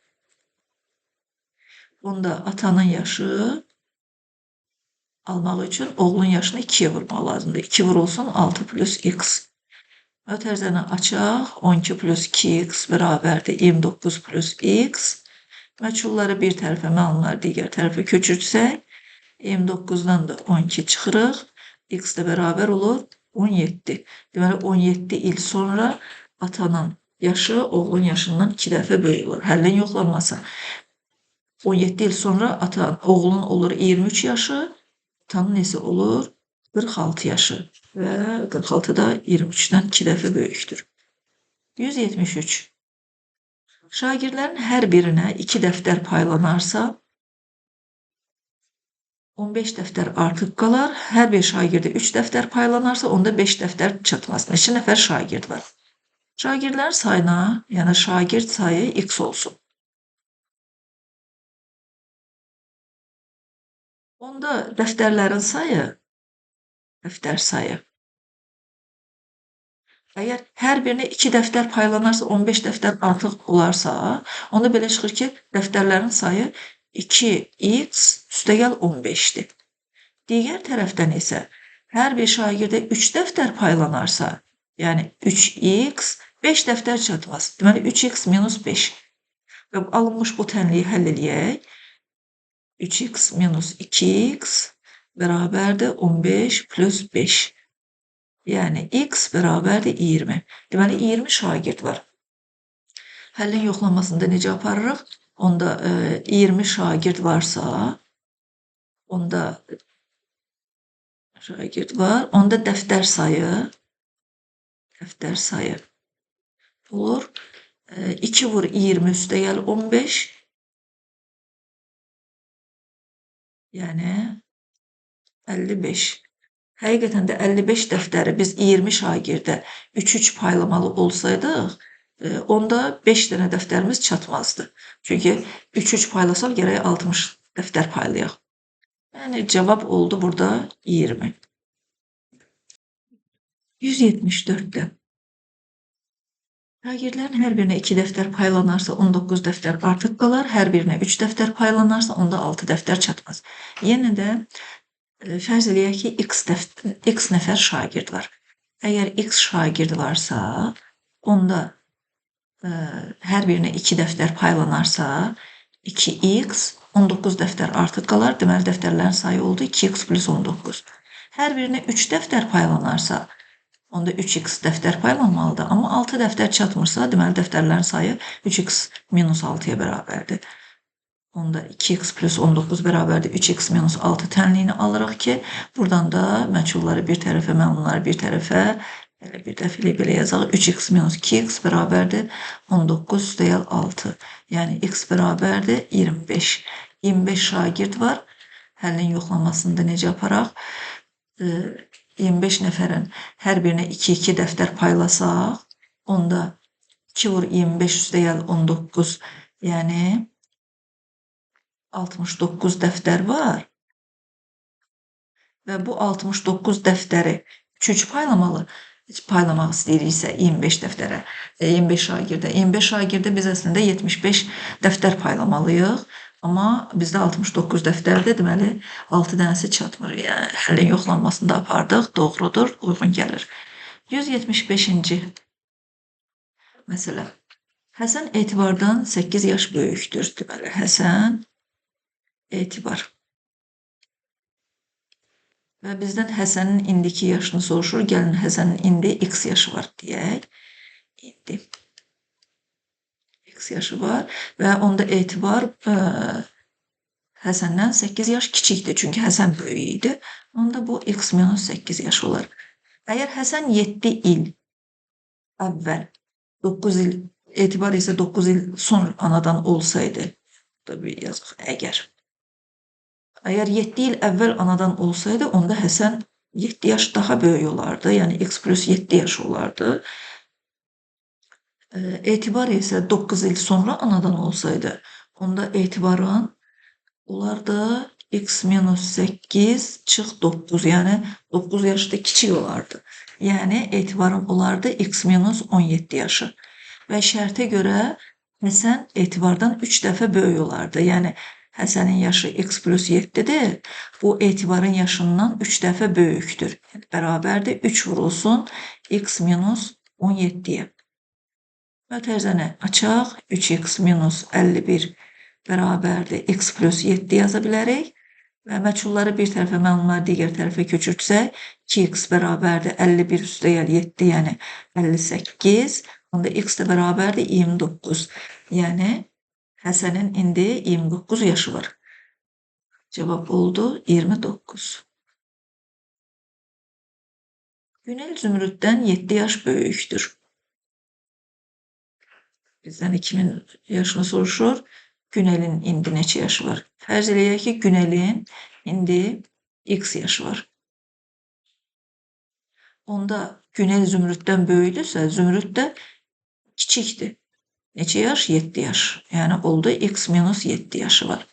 Bunda atanın yaşı almaq üçün oğlun yaşını 2-yə vurmaq lazımdır. 2 vurulsun 6 plus x. Mötərizəni açaq. 12 plus 2x bərabərdir 29 plus x. Məchulları bir tərəfə, məlumları digər tərəfə köçürsək, 29-dan da 12 çıxırıq. X də bərabər olur 17. Deməli, 17 il sonra atanın yaşı oğlun yaşından 2 dəfə böyük olur. Həllin yoxlanması. 17 il sonra oğlun olur 23 yaşı, atanın isə olur 46 yaşı və 46 da 23-dən 2 dəfə böyükdür. 173. Şagirdlərin hər birinə 2 dəftər paylanarsa, 15 dəftər artıq qalar. Hər bir şagirdə 3 dəftər paylanarsa, onda 5 dəftər çatmaz. Neçə nəfər şagird var? Şagirdlərin sayına, yəni şagird sayı x olsun. Onda dəftərlərin sayı, dəftər sayı. Əgər hər birinə 2 dəftər paylanarsa, 15 dəftər artıq olarsa, onda belə çıxır ki, dəftərlərin sayı 2x üstəgəl 15-dir. Digər tərəfdən isə hər bir şagirdə 3 dəftər paylanarsa, yəni 3x 5 dəftər çatmaz. Deməli, 3x minus 5. Və alınmış bu tənliyi həll eləyək. 3x minus 2x bərabərdir 15 plus 5. Yəni, x bərabərdir 20. Deməli, 20 şagird var. Həllin yoxlanmasında necə aparırıq? Onda 20 şagird varsa, onda şagird var, onda dəftər sayı olur. 2 vur 20 üstəgəl 15. Yəni 55. Həqiqətən də 55 dəftəri biz 20 şagirdə 3-3 paylamalı olsaydıq, onda 5 dənə dəftərimiz çatmazdı. Çünki 3-3 paylasaq gərək 60 dəftər paylayaq. Yəni cavab oldu burada 20. 174'te şagirdlərin hər birinə 2 dəftər paylanarsa 19 dəftər artıq qalar, hər birinə 3 dəftər paylanarsa onda 6 dəftər çatmaz. Yenə də fərz eləyək ki, x nəfər şagird var. Əgər x şagird varsa, onda hər birinə 2 dəftər paylanarsa 2x 19 dəftər artıq qalar. Deməli, dəftərlərin sayı oldu 2x plus 19. Hər birinə 3 dəftər paylanarsa, onda 3x dəftər paylanmalıdır. Amma 6 dəftər çatmırsa, deməli, dəftərlərin sayı 3x minus 6-ya bərabərdir. Onda 2x plus 19 bərabərdir 3x minus 6 tənliyini alırıq ki, buradan da məchulları bir tərəfə, məmnunları bir tərəfə, bir dəfə belə yazaq, 3x minus 2x bərabərdir 19 üstəyəl 6. Yəni, x bərabərdir 25. 25 şagird var. Həllin yoxlamasında necə aparaq? 25 nəfərin hər birinə 2-2 dəftər paylasaq, onda 2 vur 25 üstəyəl 19, yəni 69 dəftər var və bu 69 dəftəri 3-3 paylamaq istəyiriksə 25 dəftərə, 25 şagirdə. 25 şagirdə biz əslində 75 dəftər paylamalıyıq. Amma bizdə 69 dəftərdir, deməli 6 dənəsi çatmır. Yəni, həllin yoxlanmasında apardıq, doğrudur, uyğun gəlir. 175-ci məsələ. Həsən Etibardan 8 yaş böyükdür. Deməli, Həsən Etibar. Və bizdən Həsənin indiki yaşını soruşur. Gəlin, Həsənin indi x yaşı var deyək. İndi x yaşı var və onda Etibar Həsəndən 8 yaş kiçikdir. Çünki Həsən böyük idi. Onda bu x minus 8 yaş olar. Əgər Həsən 7 il əvvəl, 9 il, Etibar isə 9 il sonra anadan olsaydı, tabii yazıq, əgər 7 il əvvəl anadan olsaydı, onda Həsən 7 yaş daha böyük olardı. Yəni, x plus 7 yaş olardı. Etibar isə 9 il sonra anadan olsaydı, onda Etibarın olardı x minus 8 çıx 9, yəni 9 yaşda kiçik olardı. Yəni, Etibarın olardı x minus 17 yaşı. Və şərtə görə Həsən Etibardan 3 dəfə böyük olardı. Yəni, Həsənin yaşı x plus 7-dir. Bu, Etibarın yaşından 3 dəfə böyükdür. Yəni, bərabərdir 3 vurulsun x minus 17-yə. Mötərizəni açaq. 3x minus 51 bərabərdir x plus 7 yaza bilərik. Və məchulları bir tərəfə, məmnunları digər tərəfə köçürtsək, 2x bərabərdir 51 üstəyəl 7, yəni 58. Onda x də bərabərdir 29. Yəni, Həsənin indi 29 yaşı var. Cavab oldu 29. Günel Zümrüddən 7 yaş böyükdür. Bizdən 2000 yaşını soruşur. Günelin indi neçə yaşı var? Fərz eləyək ki, Günelin indi x yaşı var. Onda Günel Zümrüddən böyükdürsə, Zümrüd də kiçikdir. Neçə yaş? 7 yaş. Yəni, oldu x minus 7 yaşı var.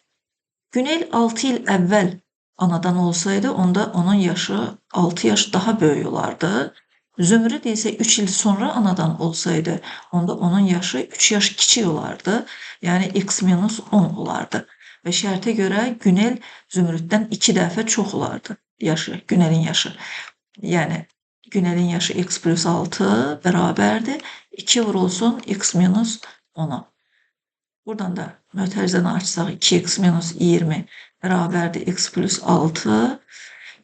Günel 6 il əvvəl anadan olsaydı, onda onun yaşı 6 yaş daha böyük olardı. Zümrüd isə 3 il sonra anadan olsaydı, onda onun yaşı 3 yaş kiçik olardı. Yəni, x minus 10 olardı. Və şərtə görə Günel Zümrüddən 2 dəfə çox olardı yaşı, Günelin yaşı. Yəni, Günelin yaşı x plus 6 bərabərdir. 2 vurulsun x minus 10'a. Buradan da mötərizəni açsaq 2x minus 20 bərabərdir x plus 6.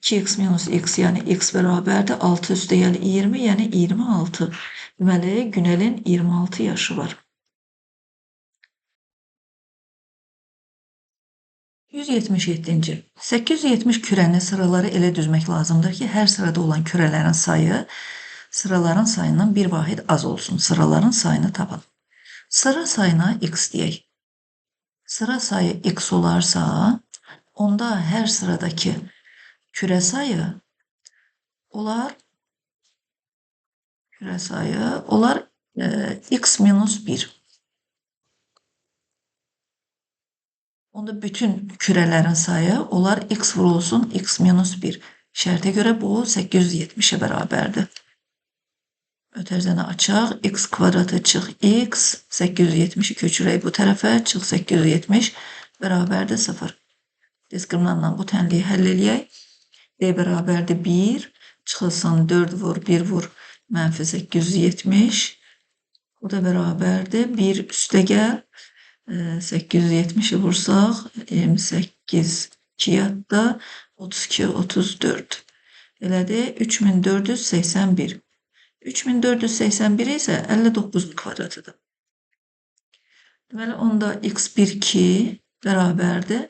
2x minus x, yəni x bərabərdir 6 üstəyəl 20, yəni 26. Deməli, Günelin 26 yaşı var. 177-ci. 870 kürəni sıraları elə düzmək lazımdır ki, hər sırada olan kürələrin sayı sıraların sayından bir vahid az olsun. Sıraların sayını tapın. Sıra sayına x deyək. Sıra sayı x olarsa, onda hər sıradakı küre sayı olar x minus 1. Onda bütün kürələrin sayı olar x vurulsun x minus 1. Şərtə görə bu 870'e bərabərdir. Ötərizəni açaq. X kvadratı çıx x. 870'i köçürək bu tərəfə. Çıx 870 bərabərdir 0. Diskriminantla bu tənliyi həll eləyək. B bərabərdir 1. Çıxılsın 4 vur 1 vur. Mənfi 870. Bu da bərabərdir. 1 üstə gəl. 870'i vursaq 28 2 yadda 32 34. Elədi 3481. 3481 isə 59'un kvadratıdır. Deməli onda x1 2 bərabərdir.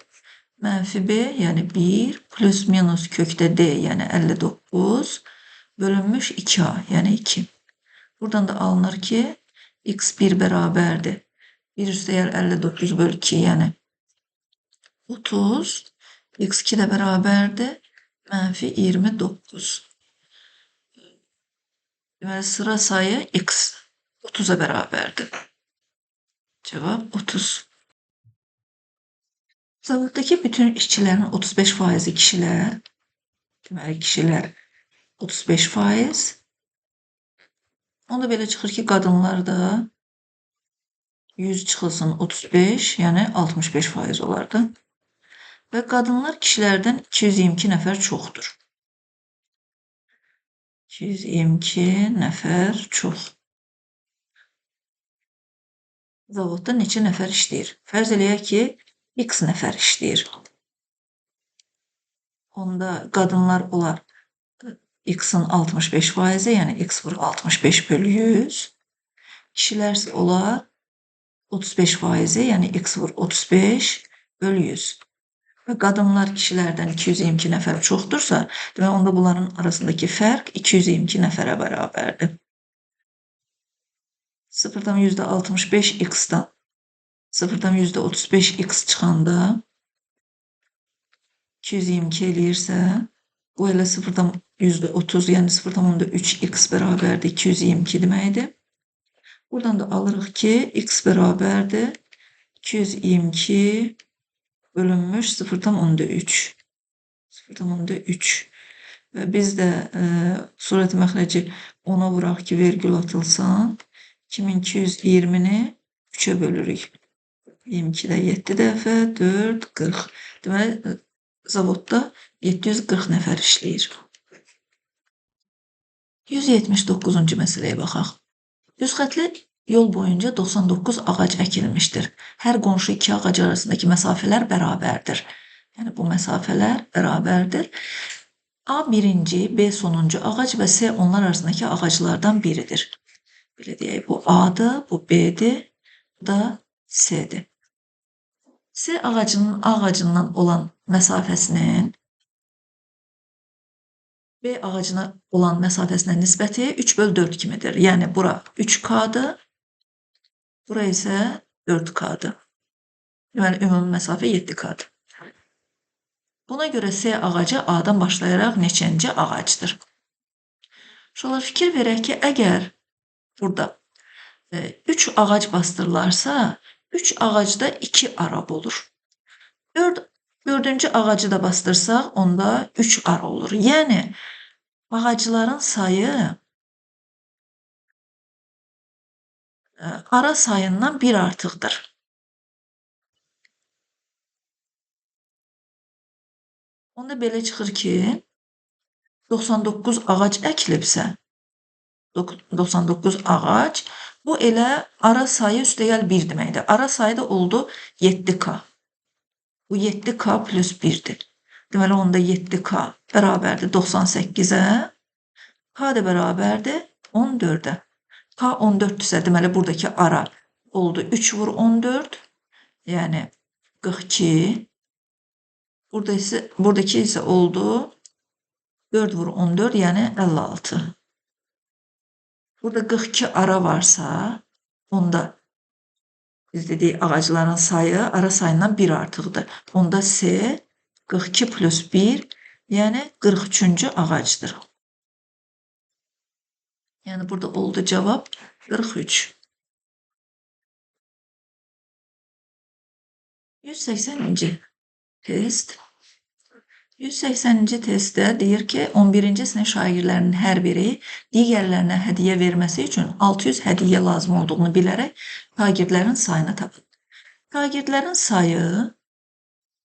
Mənfi b yəni 1 plus minus kökdə d yəni 59 bölünmüş 2a yəni 2. Buradan da alınır ki x1 bərabərdir. 1 üstə gəl 59 bölü 2 yəni 30. x2 də bərabərdir. Mənfi 29. Deməli sıra sayı x 30'a bərabərdir. Cevap 30. Zavoddakı bütün işçilərin 35% kişilər. Deməli kişilər 35%. Onda belə çıxır ki, qadınlarda 100 çıxılsın 35, yəni 65% olardı. Və qadınlar kişilərdən 222 nəfər çoxdur. 222 nəfər çox. Zavodda neçə nəfər işləyir? Fərz eləyək ki, x nəfər işləyir. Onda qadınlar olar x-in 65%, yəni x vur 65 bölü 100. Kişilər olar 35%, yəni x vur 35 bölü 100. Və qadınlar kişilərdən 222 nəfər çoxdursa, demək onda bunların arasındakı fərq 222 nəfərə bərabərdir. 0'dan %65 x'dan 0'dan %35 x çıxanda 222 eləyirsə, bu elə 0'dan %30, yəni 0'dan 3 x bərabərdir 222 deməkdir. Buradan da alırıq ki, x bərabərdir 222 bölünmüş 0'dan 3. 0'dan 3. Və biz də surət məxrəci 10'a vuraq ki, vergül atılsın. 2220'ni 3'e bölürük. 22'də 7 dəfə, 4, 40. Deməli, zavodda 740 nəfər işləyir. 179-cu məsələyə baxaq. Düzxətli yol boyunca 99 ağac əkilmişdir. Hər qonşu iki ağac arasındakı məsafələr bərabərdir. Yəni, bu məsafələr bərabərdir. A birinci, B sonuncu ağac və C onlar arasındakı ağaclardan biridir. Belə deyək, bu A'dır, bu B'dir, bu da C'dir. C ağacından olan məsafəsinin B ağacına olan məsafəsinə nisbəti 3/4 kimidir. Yəni, bura 3K'dır, bura isə 4K'dır. Deməli, ümumi məsafə 7K'dır. Buna görə C ağacı A'dan başlayaraq neçənci ağacdır? Şolar fikir verək ki, əgər burada 3 ağac bastırılarsa, 3 ağacda 2 arab olur. 4-cü ağacı da bastırsaq, onda 3 ara olur. Yəni, ağacların sayı ara sayından 1 artıqdır. Onda belə çıxır ki, 99 ağac əkilibsə, 99 ağac, bu elə ara sayı üstəgəl 1 deməkdir. Ara sayı da oldu 7K. Bu 7K plus 1'dir. Deməli, onda 7K bərabərdir 98'ə. K da bərabərdir 14'ə. K 14'dürsə, deməli, buradakı ara oldu 3 vur 14. Yəni, 42. Buradakı isə oldu 4 vur 14, yəni 56. Burada 42 ara varsa, onda biz dedik ağacların sayı ara sayından 1 artıqdır. Onda C 42 plus 1, yəni 43-cü ağacdır. Yəni burada oldu cavab 43. 180-ci test. 180-ci testdə deyir ki, 11-ci sinif şagirdlərinin hər biri digərlərinə hədiyyə verməsi üçün 600 hədiyyə lazım olduğunu bilərək şagirdlərin sayını tapın. Şagirdlərin sayı,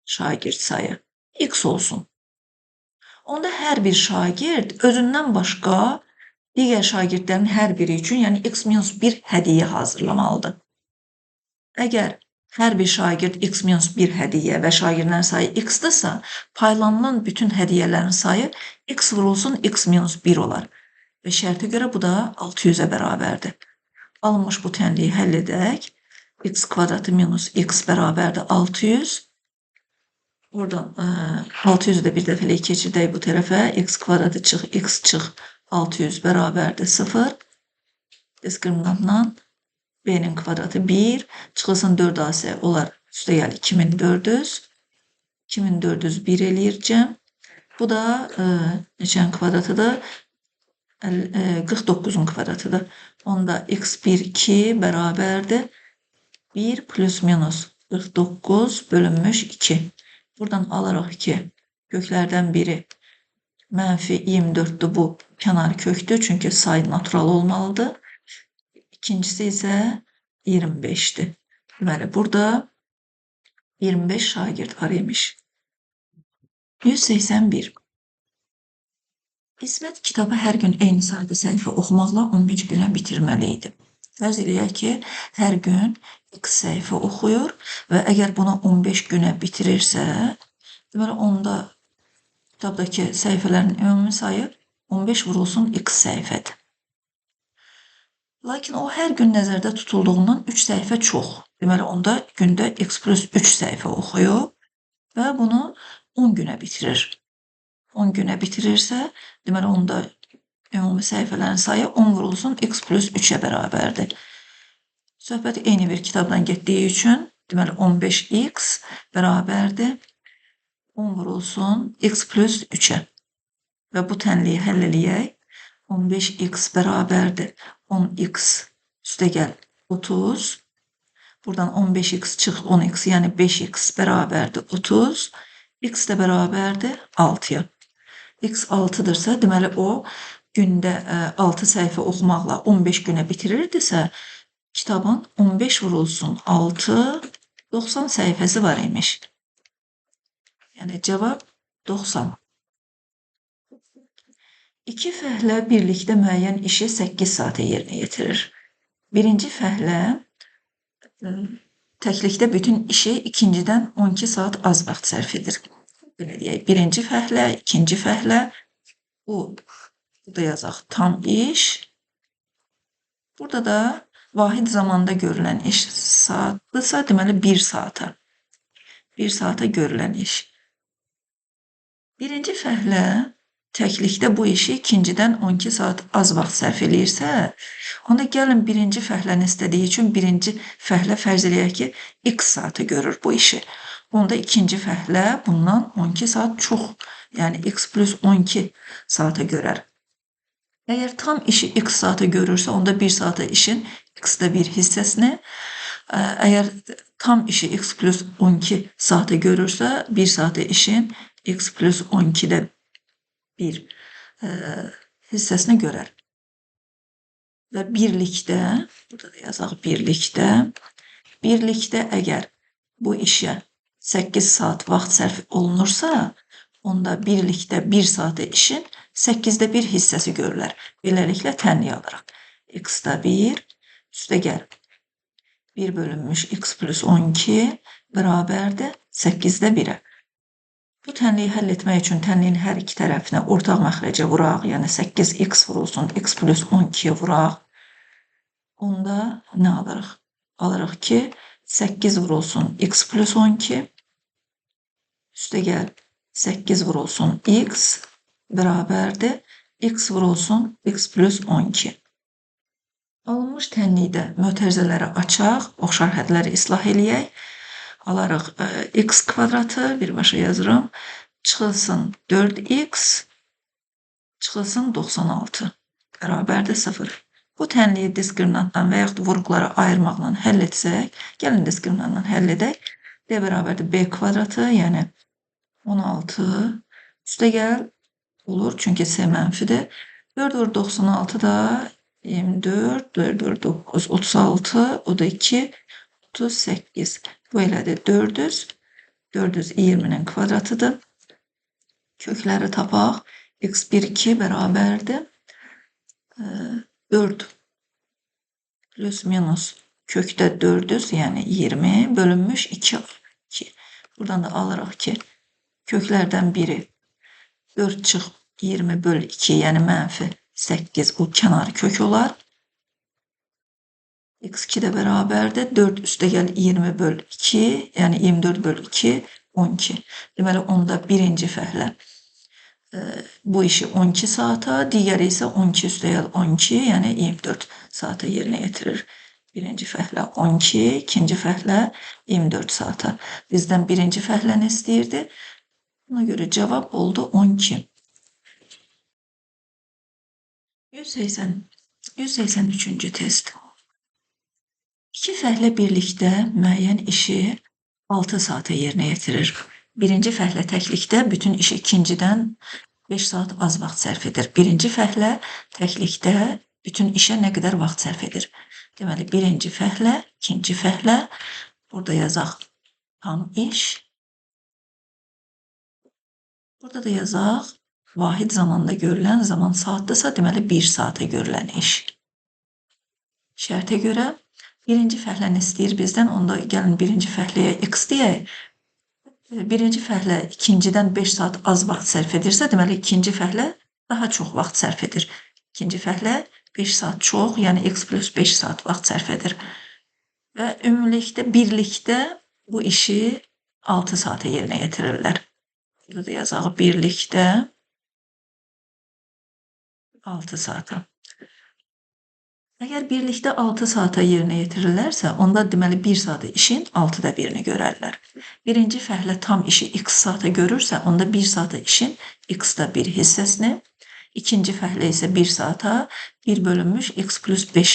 şagird sayı x olsun. Onda hər bir şagird özündən başqa digər şagirdlərin hər biri üçün, yəni x-1 hədiyyə hazırlamalıdır. Əgər hər bir şagird x-1 hədiyyə və şagirdlərin sayı x-dırsa, paylanılan bütün hədiyyələrin sayı x vurulsun x-1 olar. Və şərtə görə bu da 600-ə bərabərdir. Alınmış bu tənliyi həll edək. X kvadratı minus x bərabərdir 600. Oradan 600'ü də bir dəfəlik keçirdək bu tərəfə. X kvadratı çıx, x çıx 600 bərabərdir 0. Diskriminantla b'nin kvadratı 1. Çıxılsın 4ac olar. Üstə gəl 2400. 2400 1 eləyir cəm. Bu da neçənin kvadratıdır? 49'un kvadratıdır. Onda x1 2 bərabərdir. 1 plus minus 49 bölünmüş 2. Buradan alaraq ki, köklərdən biri mənfi 24'dür, bu kənar kökdür, çünki say natural olmalıdır. İkincisi isə 25'dir. Deməli, burada 25 şagird var imiş. 181. İsmət kitabı hər gün eyni sayda səhifə oxumaqla 15 günə bitirməli idi. Fərz eləyək ki, hər gün x səhifə oxuyur və əgər bunu 15 günə bitirirsə, deməli onda kitabdakı səhifələrin ümumi sayı 15 vurulsun x səhifədir. Lakin o hər gün nəzərdə tutulduğundan 3 səhifə çox. Deməli onda gündə x plus 3 səhifə oxuyur və bunu 10 günə bitirir. 10 günə bitirirsə, deməli onda ümumi səhifələrin sayı 10 vurulsun x plus 3'ə bərabərdir. Söhbət eyni bir kitabdan getdiyi üçün, deməli 15x bərabərdir 10 vurulsun x plus 3'ə. Və bu tənliyi həll eləyək. 15x bərabərdir 10x üstə gəl 30. Buradan 15x çıx 10x, yəni 5x bərabərdir 30. X də bərabərdir 6'ya. X 6'dırsa, deməli o gündə 6 səhifə oxumaqla 15 günə bitirirdisə, kitabın 15 vurulsun 6, 90 səhifəsi var imiş. Yəni cavab 90. İki fəhlə birlikdə müəyyən işi 8 saata yerinə yetirir. Birinci fəhlə təklikdə bütün işi ikincidən 12 saat az vaxt sərf edir. Belə deyək, birinci fəhlə, ikinci fəhlə, burada yazaq tam iş. Burada da vahid zamanda görülən iş saatlısa, deməli 1 saata. 1 saata görülən iş. Birinci fəhlə təklikdə bu işi ikincidən 12 saat az vaxt sərf eləyirsə, onda gəlin birinci fəhləni istədiyi üçün birinci fəhlə fərz eləyək ki, x saatı görür bu işi. Onda ikinci fəhlə bundan 12 saat çox, yəni x plus 12 saata görər. Əgər tam işi x saata görürsə, onda 1 saata işin x-də bir hissəsini, əgər tam işi x plus 12 saata görürsə, 1 saata işin x plus 12'də bir hissəsini görər. Və birlikdə, burada da yazaq birlikdə əgər bu işə 8 saat vaxt sərf olunursa, onda birlikdə 1 saata işin 8'də bir hissəsi görülər. Beləliklə tənliyi alaraq. X-da 1, üstə gəl. 1 bölünmüş x plus 12 bərabərdir 8'də 1'ə. Bu tənliyi həll etmək üçün tənliyin hər iki tərəfinə ortaq məxrəcə vuraq, yəni 8x vurulsun x plus 12'yə vuraq. Onda nə alırıq? Alırıq ki, 8 vurulsun x plus 12, üstə gəl 8 vurulsun x bərabərdir x vurulsun x plus 12. Alınmış tənlikdə mötərizələri açaq, oxşar hədləri islah eləyək. Alarıq x kvadratı, birbaşa yazıram, çıxılsın 4x, çıxılsın 96, bərabərdir 0. Bu tənliyi diskriminantdan və yaxud vurğuları ayırmaqla həll etsək, gəlin diskriminantla həll edək. D bərabərdir b kvadratı, yəni 16 Üstəgəl olur çünki S mənfidir. 4 vur 96 da 24, 4 vur 9, 36, o da 2, 38. Bu elədir 400. 420'nin kvadratıdır. Kökləri tapaq. X1, 2 bərabərdir. 4 plus minus kökdə 400, yəni 20 bölünmüş 2. Buradan da alırıq ki, köklərdən biri 4 çıx 20 böl 2, yəni mənfi 8 bu kənar kök olar. X2 də bərabərdir. 4 üstəgəl 20 böl 2, yəni 24 böl 2, 12. Deməli, onda birinci fəhlə bu işi 12 saata, digəri isə 12 üstəgəl 12, yəni 24 saata yerinə yetirir. Birinci fəhlə 12, ikinci fəhlə 24 saata. Bizdən birinci fəhləni istəyirdi. Buna görə cavab oldu 12. 183-cü test. İki fəhlə birlikdə müəyyən işi 6 saata yerinə yetirir. Birinci fəhlə təklikdə bütün işi ikincidən 5 saat az vaxt sərf edir. Birinci fəhlə təklikdə bütün işə nə qədər vaxt sərf edir? Deməli, birinci fəhlə, ikinci fəhlə, burada yazaq tam iş. Burada da yazaq vahid zamanda görülən zaman saatdırsa, deməli 1 saata görülən iş. Şərtə görə birinci fəhləni istəyir bizdən, onda gəlin birinci fəhləyə x deyək. Birinci fəhlə ikincidən 5 saat az vaxt sərf edirsə, deməli ikinci fəhlə daha çox vaxt sərf edir. İkinci fəhlə 5 saat çox, yəni x plus 5 saat vaxt sərf edir. Və ümumilikdə birlikdə bu işi 6 saata yerinə yetirirlər. Burada da yazaq birlikdə 6 saata. Əgər birlikdə 6 saata yerinə yetirirlərsə, onda deməli 1 saata işin 6'da 1'ini görərlər. Birinci fəhlə tam işi x saata görürsə, onda 1 saata işin x-da 1 hissəsini, ikinci fəhlə isə 1 saata 1 bölünmüş x plus 5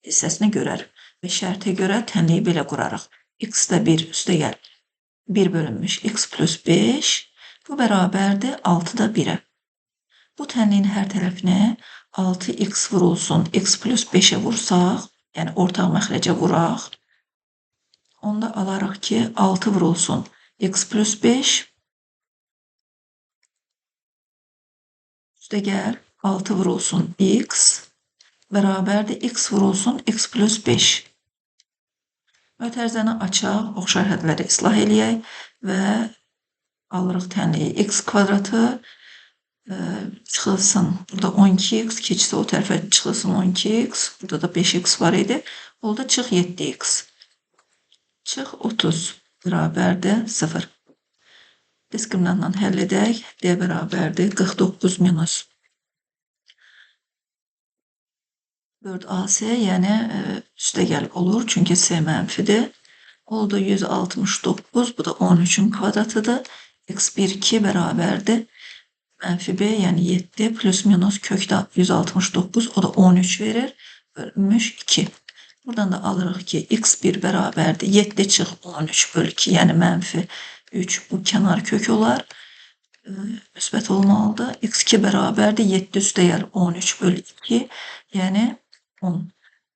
hissəsini görər. Və şərtə görə tənliyi belə qurarıq. X-da 1 üstəgəl 1 bölünmüş x plus 5, bu bərabərdir 6'da 1'ə. Bu tənliyin hər tərəfinə 6x vurulsun, x plus 5'e vursaq, yəni ortaq məxrəcə vuraq, onda alarıq ki, 6 vurulsun, x plus 5, üstəgəl 6 vurulsun, x, bərabərdir, x vurulsun, x plus 5. Mötərizəni açaq, oxşar hədləri islah eləyək və alırıq tənliyi x kvadratı, çıxılsın. Burada 12x keçsə o tərəfə çıxılsın 12x. Burada da 5x var idi. Oldu çıx 7x. Çıx 30 bərabərdir 0. Diskriminantla həll edək. D bərabərdir 49 minus 4AC, yəni üstəgəl olur. Çünki S mənfidir. Oldu 169. Bu da 13'ün kvadratıdır. X1, 2 bərabərdir. Mənfi B, yəni 7 plus minus kökdə 169, o da 13 verir, bölünmüş 2. Buradan da alırıq ki, x1 bərabərdir, 7 çıx 13 böl 2, yəni mənfi 3, bu kənar kök olar, müsbət olmalıdır. X2 bərabərdir, 7 üstəyər 13 böl 2, yəni 10.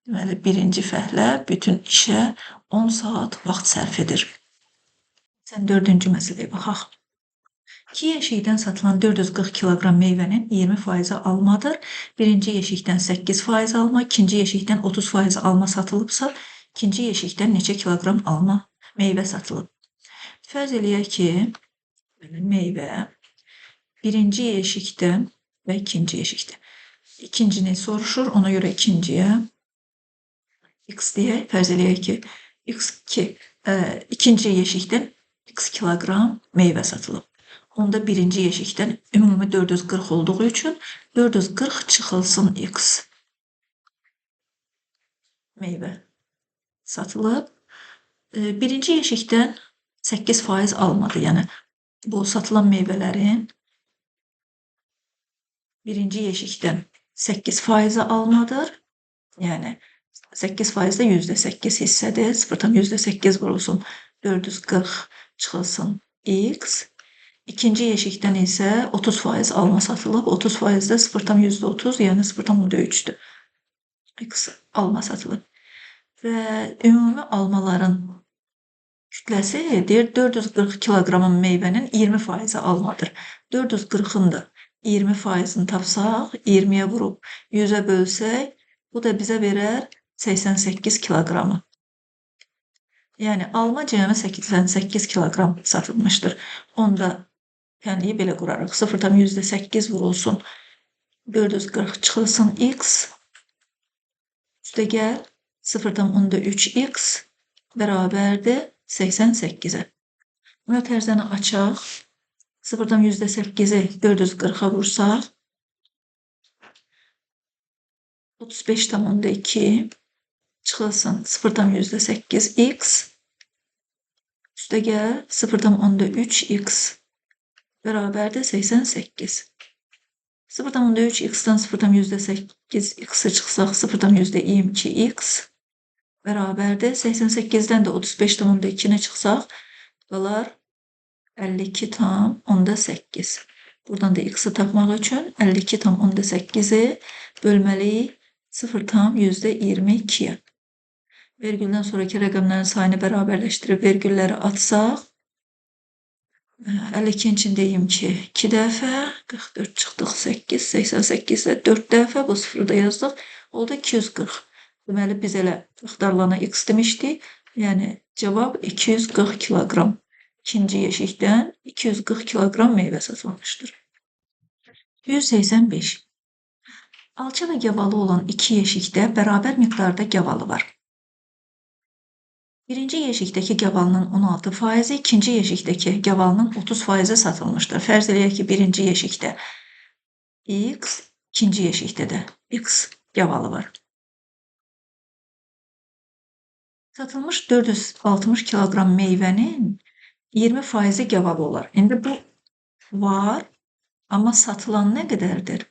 Deməli, birinci fəhlə bütün işə 10 saat vaxt sərf edir. Sən dördüncü məsələyə baxaq. 2 yeşikdən satılan 440 kiloqram meyvənin 20% almadır. Birinci yeşikdən 8% alma, ikinci yeşikdən 30% alma satılıbsa, ikinci yeşikdən neçə kiloqram alma meyvə satılıb? Fərz eləyək ki, meyvə birinci yeşikdən və ikinci yeşikdə. İkincini soruşur, ona görə ikinciyə x deyək. Fərz eləyək ki, x2 ikinci yeşikdən x kiloqram meyvə satılıb. Onda birinci yeşikdən ümumi 440 olduğu üçün 440 çıxılsın x meyvə satılıb. Birinci yeşikdən 8% almadı. Yəni bu satılan meyvələrin birinci yeşikdən 8% almadır. Yəni 8% də %8 hissədir. 0'dan %8 vurulsun. 440 çıxılsın x. İkinci yeşikdən isə 30% alma satılıb. 30% də 0,30, yəni 0,3'dür. X alma satılıb. Və ümumi almaların kütləsi deyir 440 kiloqramın meyvənin 20% almadır. 440'ın da 20%'ni tapsaq, 20'yə vurub 100'ə bölsək, bu da bizə verər 88 kiloqramı. Yəni alma cəmi 88 kiloqram satılmışdır. Onda tənliyi belə qurarıq. 0,8 vurulsun. 440 çıxılsın x. Üstə gəl 0,3x bərabərdir 88'ə. Mötərizəni açaq. 0,8'i 440'a vursaq 35,2 çıxılsın 0,8x üstə gəl 0,3x bərabərdir 88. 0,3x'dən 0,8x'i çıxsaq 0,22x bərabərdir 88'dən də 35,2'ni çıxsaq qalar 52,8. Buradan da x'i tapmaq üçün 52,8'i bölməliyik 0,22'ye. Vergüldən sonraki rəqəmlərin sayını bərabərləşdirib vergülləri atsaq 52'nin içindeyim ki 2 dəfə 44 çıxdıq 8, 88'də 4 dəfə bu sıfırı da yazdıq. Oldu 240. Deməli biz elə axtarılana x demişdik. Yəni cavab 240 kiloqram. İkinci yeşikdən 240 kiloqram meyvə satılmışdır. 185. Alça və gavalı olan iki yeşikdə bərabər miqdarda gavalı var. Birinci yeşikdəki gavalının 16%, ikinci yeşikdəki gavalının 30%'i satılmışdır. Fərz eləyək ki, birinci yeşikdə x, ikinci yeşikdə də x gavalı var. Satılmış 460 kiloqram meyvənin 20%'i gavalı olar. İndi bu var, amma satılan nə qədərdir?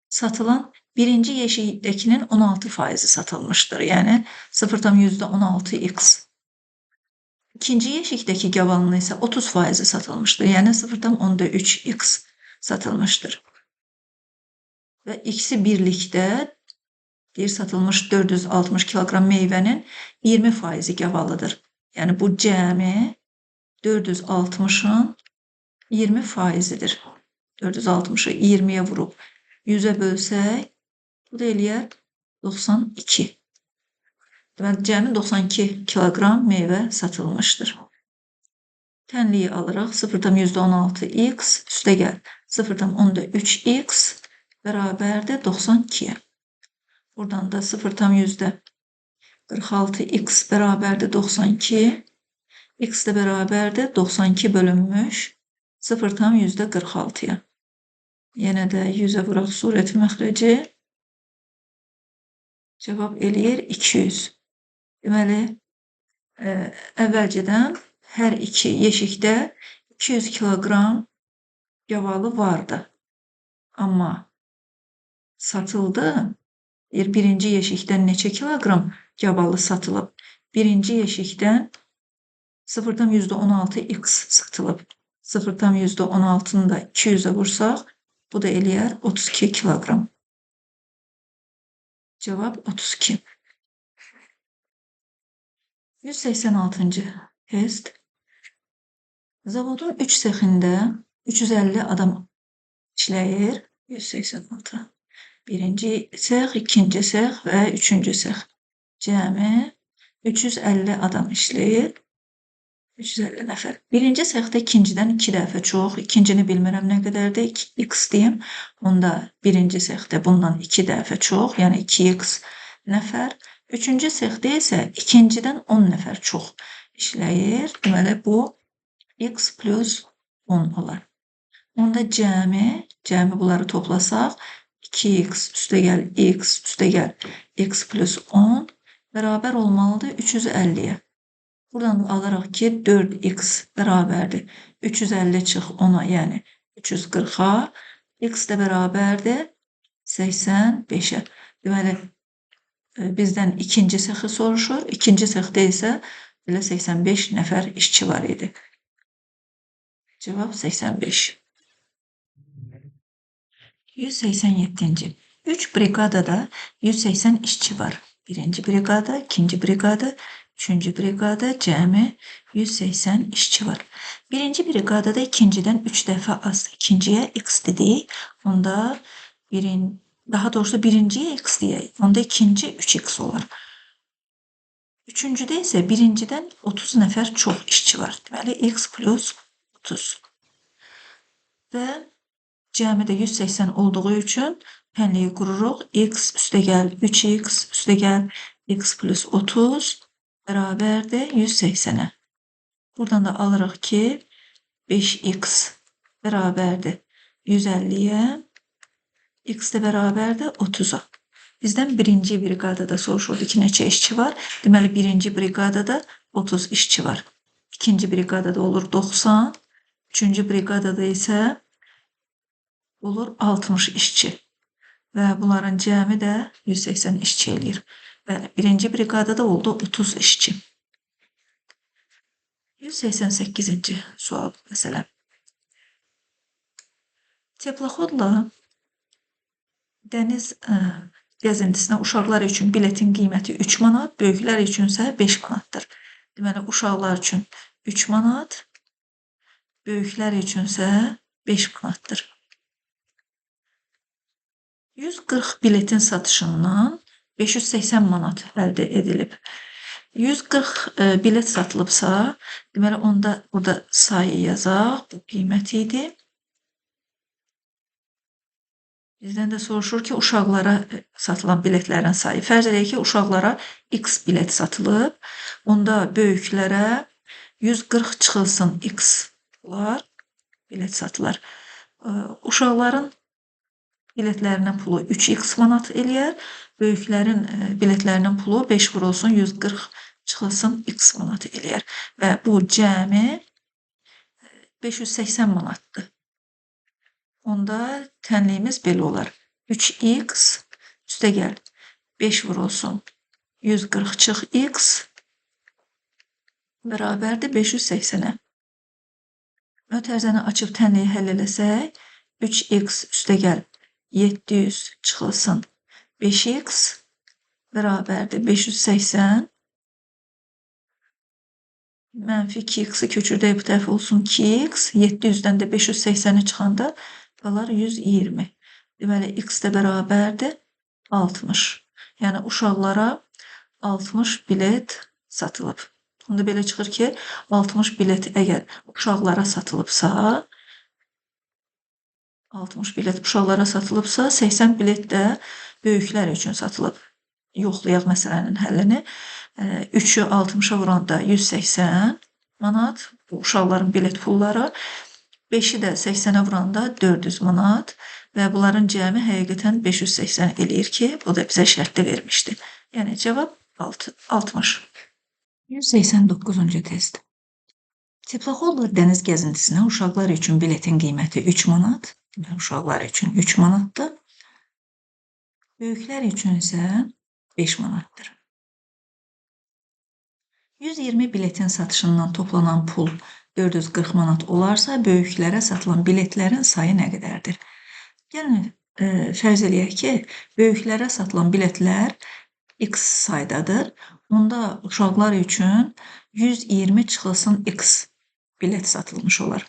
Satılan birinci yeşikdəkinin 16%'i satılmışdır. Yəni 0,16x. İkinci yeşikdəki gavalının isə 30%'i satılmışdır. Yəni 0,13x satılmışdır. Və ikisi birlikdə deyir satılmış 460 kiloqram meyvənin 20%'i gavalıdır. Yəni bu cəmi 460'ın 20%'idir. 460'ı 20'ye vurub 100'ə bölsək, bu da eləyər 92. Deməli, cəmi 92 kiloqram meyvə satılmışdır. Tənliyi alırıq 0,16x üstə gəl 0,13x bərabərdir 92'ye. Buradan da 0,46x bərabərdir 92. X də bərabərdir 92 bölünmüş 0,46'ya. Yenə də 100'ə vuraq surəti məxrəci. Cavab eləyir 200. Deməli, əvvəlcədən hər iki yeşikdə 200 kiloqram gavalı vardı. Amma satıldı. Birinci yeşikdən neçə kiloqram gavalı satılıb? Birinci yeşikdən 0,16x satılıb. 0,16'nı da 200'ə vursaq, bu da eləyər 32 kiloqram. Cevap 32. 186. test. Zavodun 3 sexində 350 adam işləyir. 186. Birinci sex, ikinci sex və üçüncü sex. Cəmi 350 adam işləyir. 350 nəfər. Birinci sexdə ikincidən 2 dəfə çox. İkincini bilmirəm nə qədərdir. X deyim. Onda birinci sexdə bundan 2 dəfə çox. Yəni 2x nəfər. Üçüncü sexdə isə ikincidən 10 nəfər çox işləyir. Deməli bu x plus 10 olar. Onda cəmi bunları toplasaq 2x üstə gəl x üstə gəl x plus 10 bərabər olmalıdır 350'ye. Buradan alırıq ki 4x bərabərdir 350 çıx 10'a, yəni 340'a. X də bərabərdir 85'e. Deməli bizdən ikinci sexi soruşur. İkinci sexdə isə belə 85 nəfər işçi var idi. Cevap 85. 187. 3 briqadada 180 işçi var. Birinci briqada, ikinci briqada, üçüncü briqada cəmi 180 işçi var. Birinci briqadada ikincidən 3 dəfə az. İkinciyə x dedik. Onda daha doğrusu birinciyə x deyək. Onda ikinci 3x olar. Üçüncüdə isə birincidən 30 nəfər çox işçi var. Deməli, x plus 30. Və cəmi də 180 olduğu üçün tənliyi qururuq. X üstəgəl 3x üstəgəl x plus 30 bərabərdir 180-ə. Buradan da alırıq ki, 5x bərabərdir 150-yə, x də bərabərdir 30-a. Bizdən birinci briqadada soruşurdu ki, neçə işçi var? Deməli, birinci briqadada 30 işçi var. İkinci briqadada olur 90, üçüncü briqadada isə olur 60 işçi. Və bunların cəmi də 180 işçi eləyir. Bəli, birinci briqadada oldu 30 işçi. 188-ci sual məsələn. Teploxodla dəniz gəzintisinə uşaqlar üçün biletin qiyməti 3 manat, böyüklər üçünsə 5 manatdır. Deməli, uşaqlar üçün 3 manat, böyüklər üçünsə 5 manatdır. 140 biletin satışından 580 manat əldə edilib. 140 bilet satılıbsa, deməli, onda burada sayı yazaq, bu qiymət idi. Bizdən də soruşur ki, uşaqlara satılan biletlərin sayı. Fərz edək ki, uşaqlara x bilet satılıb. Onda böyüklərə 140 çıxılsın x bilet satılar. Uşaqların biletlərinin pulu 3x manat eləyər. Böyüklərin biletlərinin pulu 5 vurulsun 140 çıxılsın x manat eləyər. Və bu cəmi 580 manatdır. Onda tənliyimiz belə olar. 3x üstəgəl 5 vurulsun 140 çıx x bərabərdir 580-ə. Mötərizəni açıb tənliyi həll eləsək, 3x üstəgəl 700 çıxılsın 5x bərabərdir 580. Mənfi 2x-i köçürdək bu tərəf olsun 2x. 700-dən də 580-i çıxanda qalar 120. Deməli, x də bərabərdir 60. Yəni, uşaqlara 60 bilet satılıb. Onda belə çıxır ki, 60 bilet əgər uşaqlara satılıbsa, 80 bilet də böyüklər üçün satılıb. Yoxlayaq məsələnin həllini. 3-ü 60-a vuranda 180 manat, bu uşaqların bilet pulları. 5-i də 80-ə vuranda 400 manat və bunların cəmi həqiqətən 580 eləyir ki, bu da bizə şərtdə vermişdi. Yəni, cavab 60. 189-cu test. Teploxodla dəniz gəzintisinə uşaqlar üçün biletin qiyməti 3 manat, uşaqlar üçün 3 manatdır, böyüklər üçün isə 5 manatdır. 120 biletin satışından toplanan pul 440 manat olarsa, böyüklərə satılan biletlərin sayı nə qədərdir? Yəni, fərz eləyək ki, böyüklərə satılan biletlər x saydadır. Onda uşaqlar üçün 120 çıxılsın x bilet satılmış olar.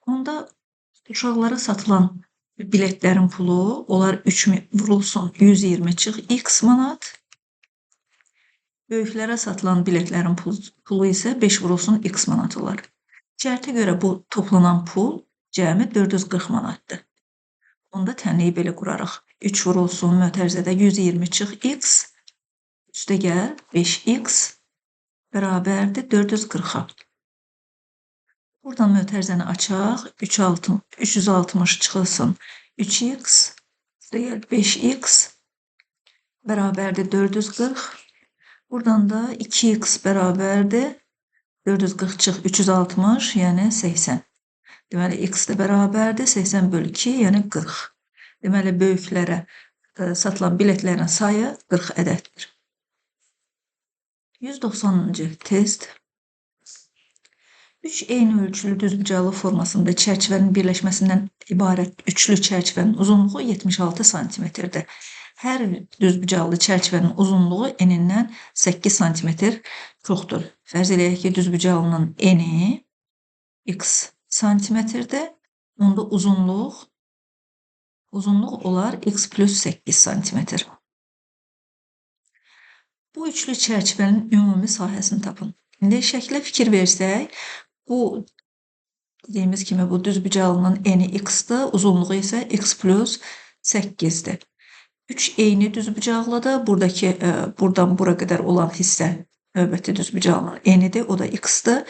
Onda uşaqlara satılan biletlərin pulu, onlar 3 vurulsun 120 çıx x manat. Böyüklərə satılan biletlərin pulu isə 5 vurulsun x manat olar. Şərtə görə bu toplanan pul cəmi 440 manatdır. Onda tənliyi belə qurarıq. 3 vurulsun mötərizədə 120 çıx x üstəgəl 5x bərabərdir 440-a. Buradan mötərizəni açaq. 360 çıxılsın 3x üstəgəl 5x bərabərdir 440. Buradan da 2x bərabərdir 440 çıx 360, yəni 80. Deməli, x də bərabərdir 80 bölü 2, yəni 40. Deməli, böyüklərə satılan biletlərin sayı 40 ədəddir. 190-cı test. 3 eyni ölçülü düzbucaqlı formasında çərçivənin birləşməsindən ibarət üçlü çərçivənin uzunluğu 76 santimetrdir. Hər düzbucaqlı çərçivənin uzunluğu enindən 8 santimetr çoxdur. Fərz eləyək ki, düzbucaqlının eni x santimetrdir. Onda uzunluq olar x plus 8 santimetr. Bu üçlü çərçivənin ümumi sahəsini tapın. İndi şəklə fikir versək, bu dediyimiz kimi bu düzbucaqlının eni x-dır, uzunluğu isə x plus 8-dir. 3 eyni düzbucaqlıdır. Buradakı buradan bura qədər olan hissə növbəti düzbucaqlının enidir, o da x-dır.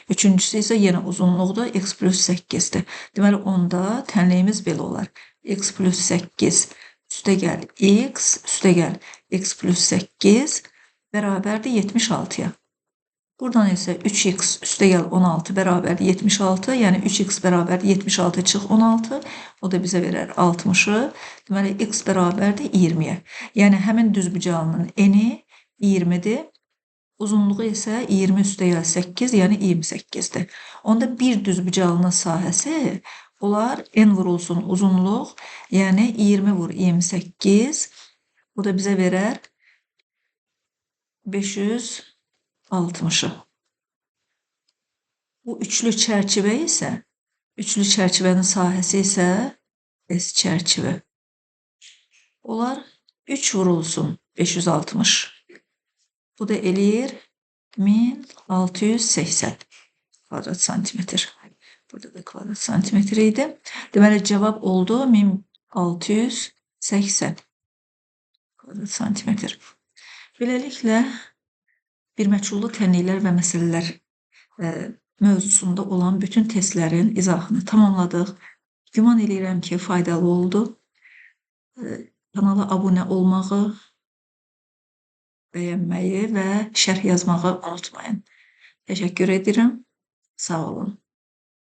Üçüncüsü isə yenə uzunluqdur, x plus 8-dir. Deməli, onda tənliyimiz belə olar. X plus 8 üstəgəl x, üstəgəl x plus 8 bərabərdir 76-ya. Buradan isə 3x üstəgəl 16 bərabərdir 76, yəni 3x bərabərdir 76 çıx 16, o da bizə verər 60-ı. Deməli, x bərabərdir 20-yə. Yəni, həmin düzbucaqlının eni 20-dir, uzunluğu isə 20 üstəgəl 8, yəni 28-dir. Onda bir düzbucaqlının sahəsi olar n vurulsun uzunluq, yəni 20 vur 28, bu da bizə verər 560'ı. Bu üçlü çərçivə isə, üçlü çərçivənin sahəsi isə S çərçivə. Olar 3 vurulsun 560. Bu da eləyir 1680 kvadrat santimetr. Burada da kvadrat santimetr idi. Deməli, cavab oldu 1680 kvadrat santimetr. Beləliklə, bir məchullu tənliklər və məsələlər mövzusunda olan bütün testlərin izahını tamamladıq. Güman edirəm ki, faydalı oldu. Kanala abunə olmağı, bəyənməyi və şərh yazmağı unutmayın. Təşəkkür edirəm. Sağ olun.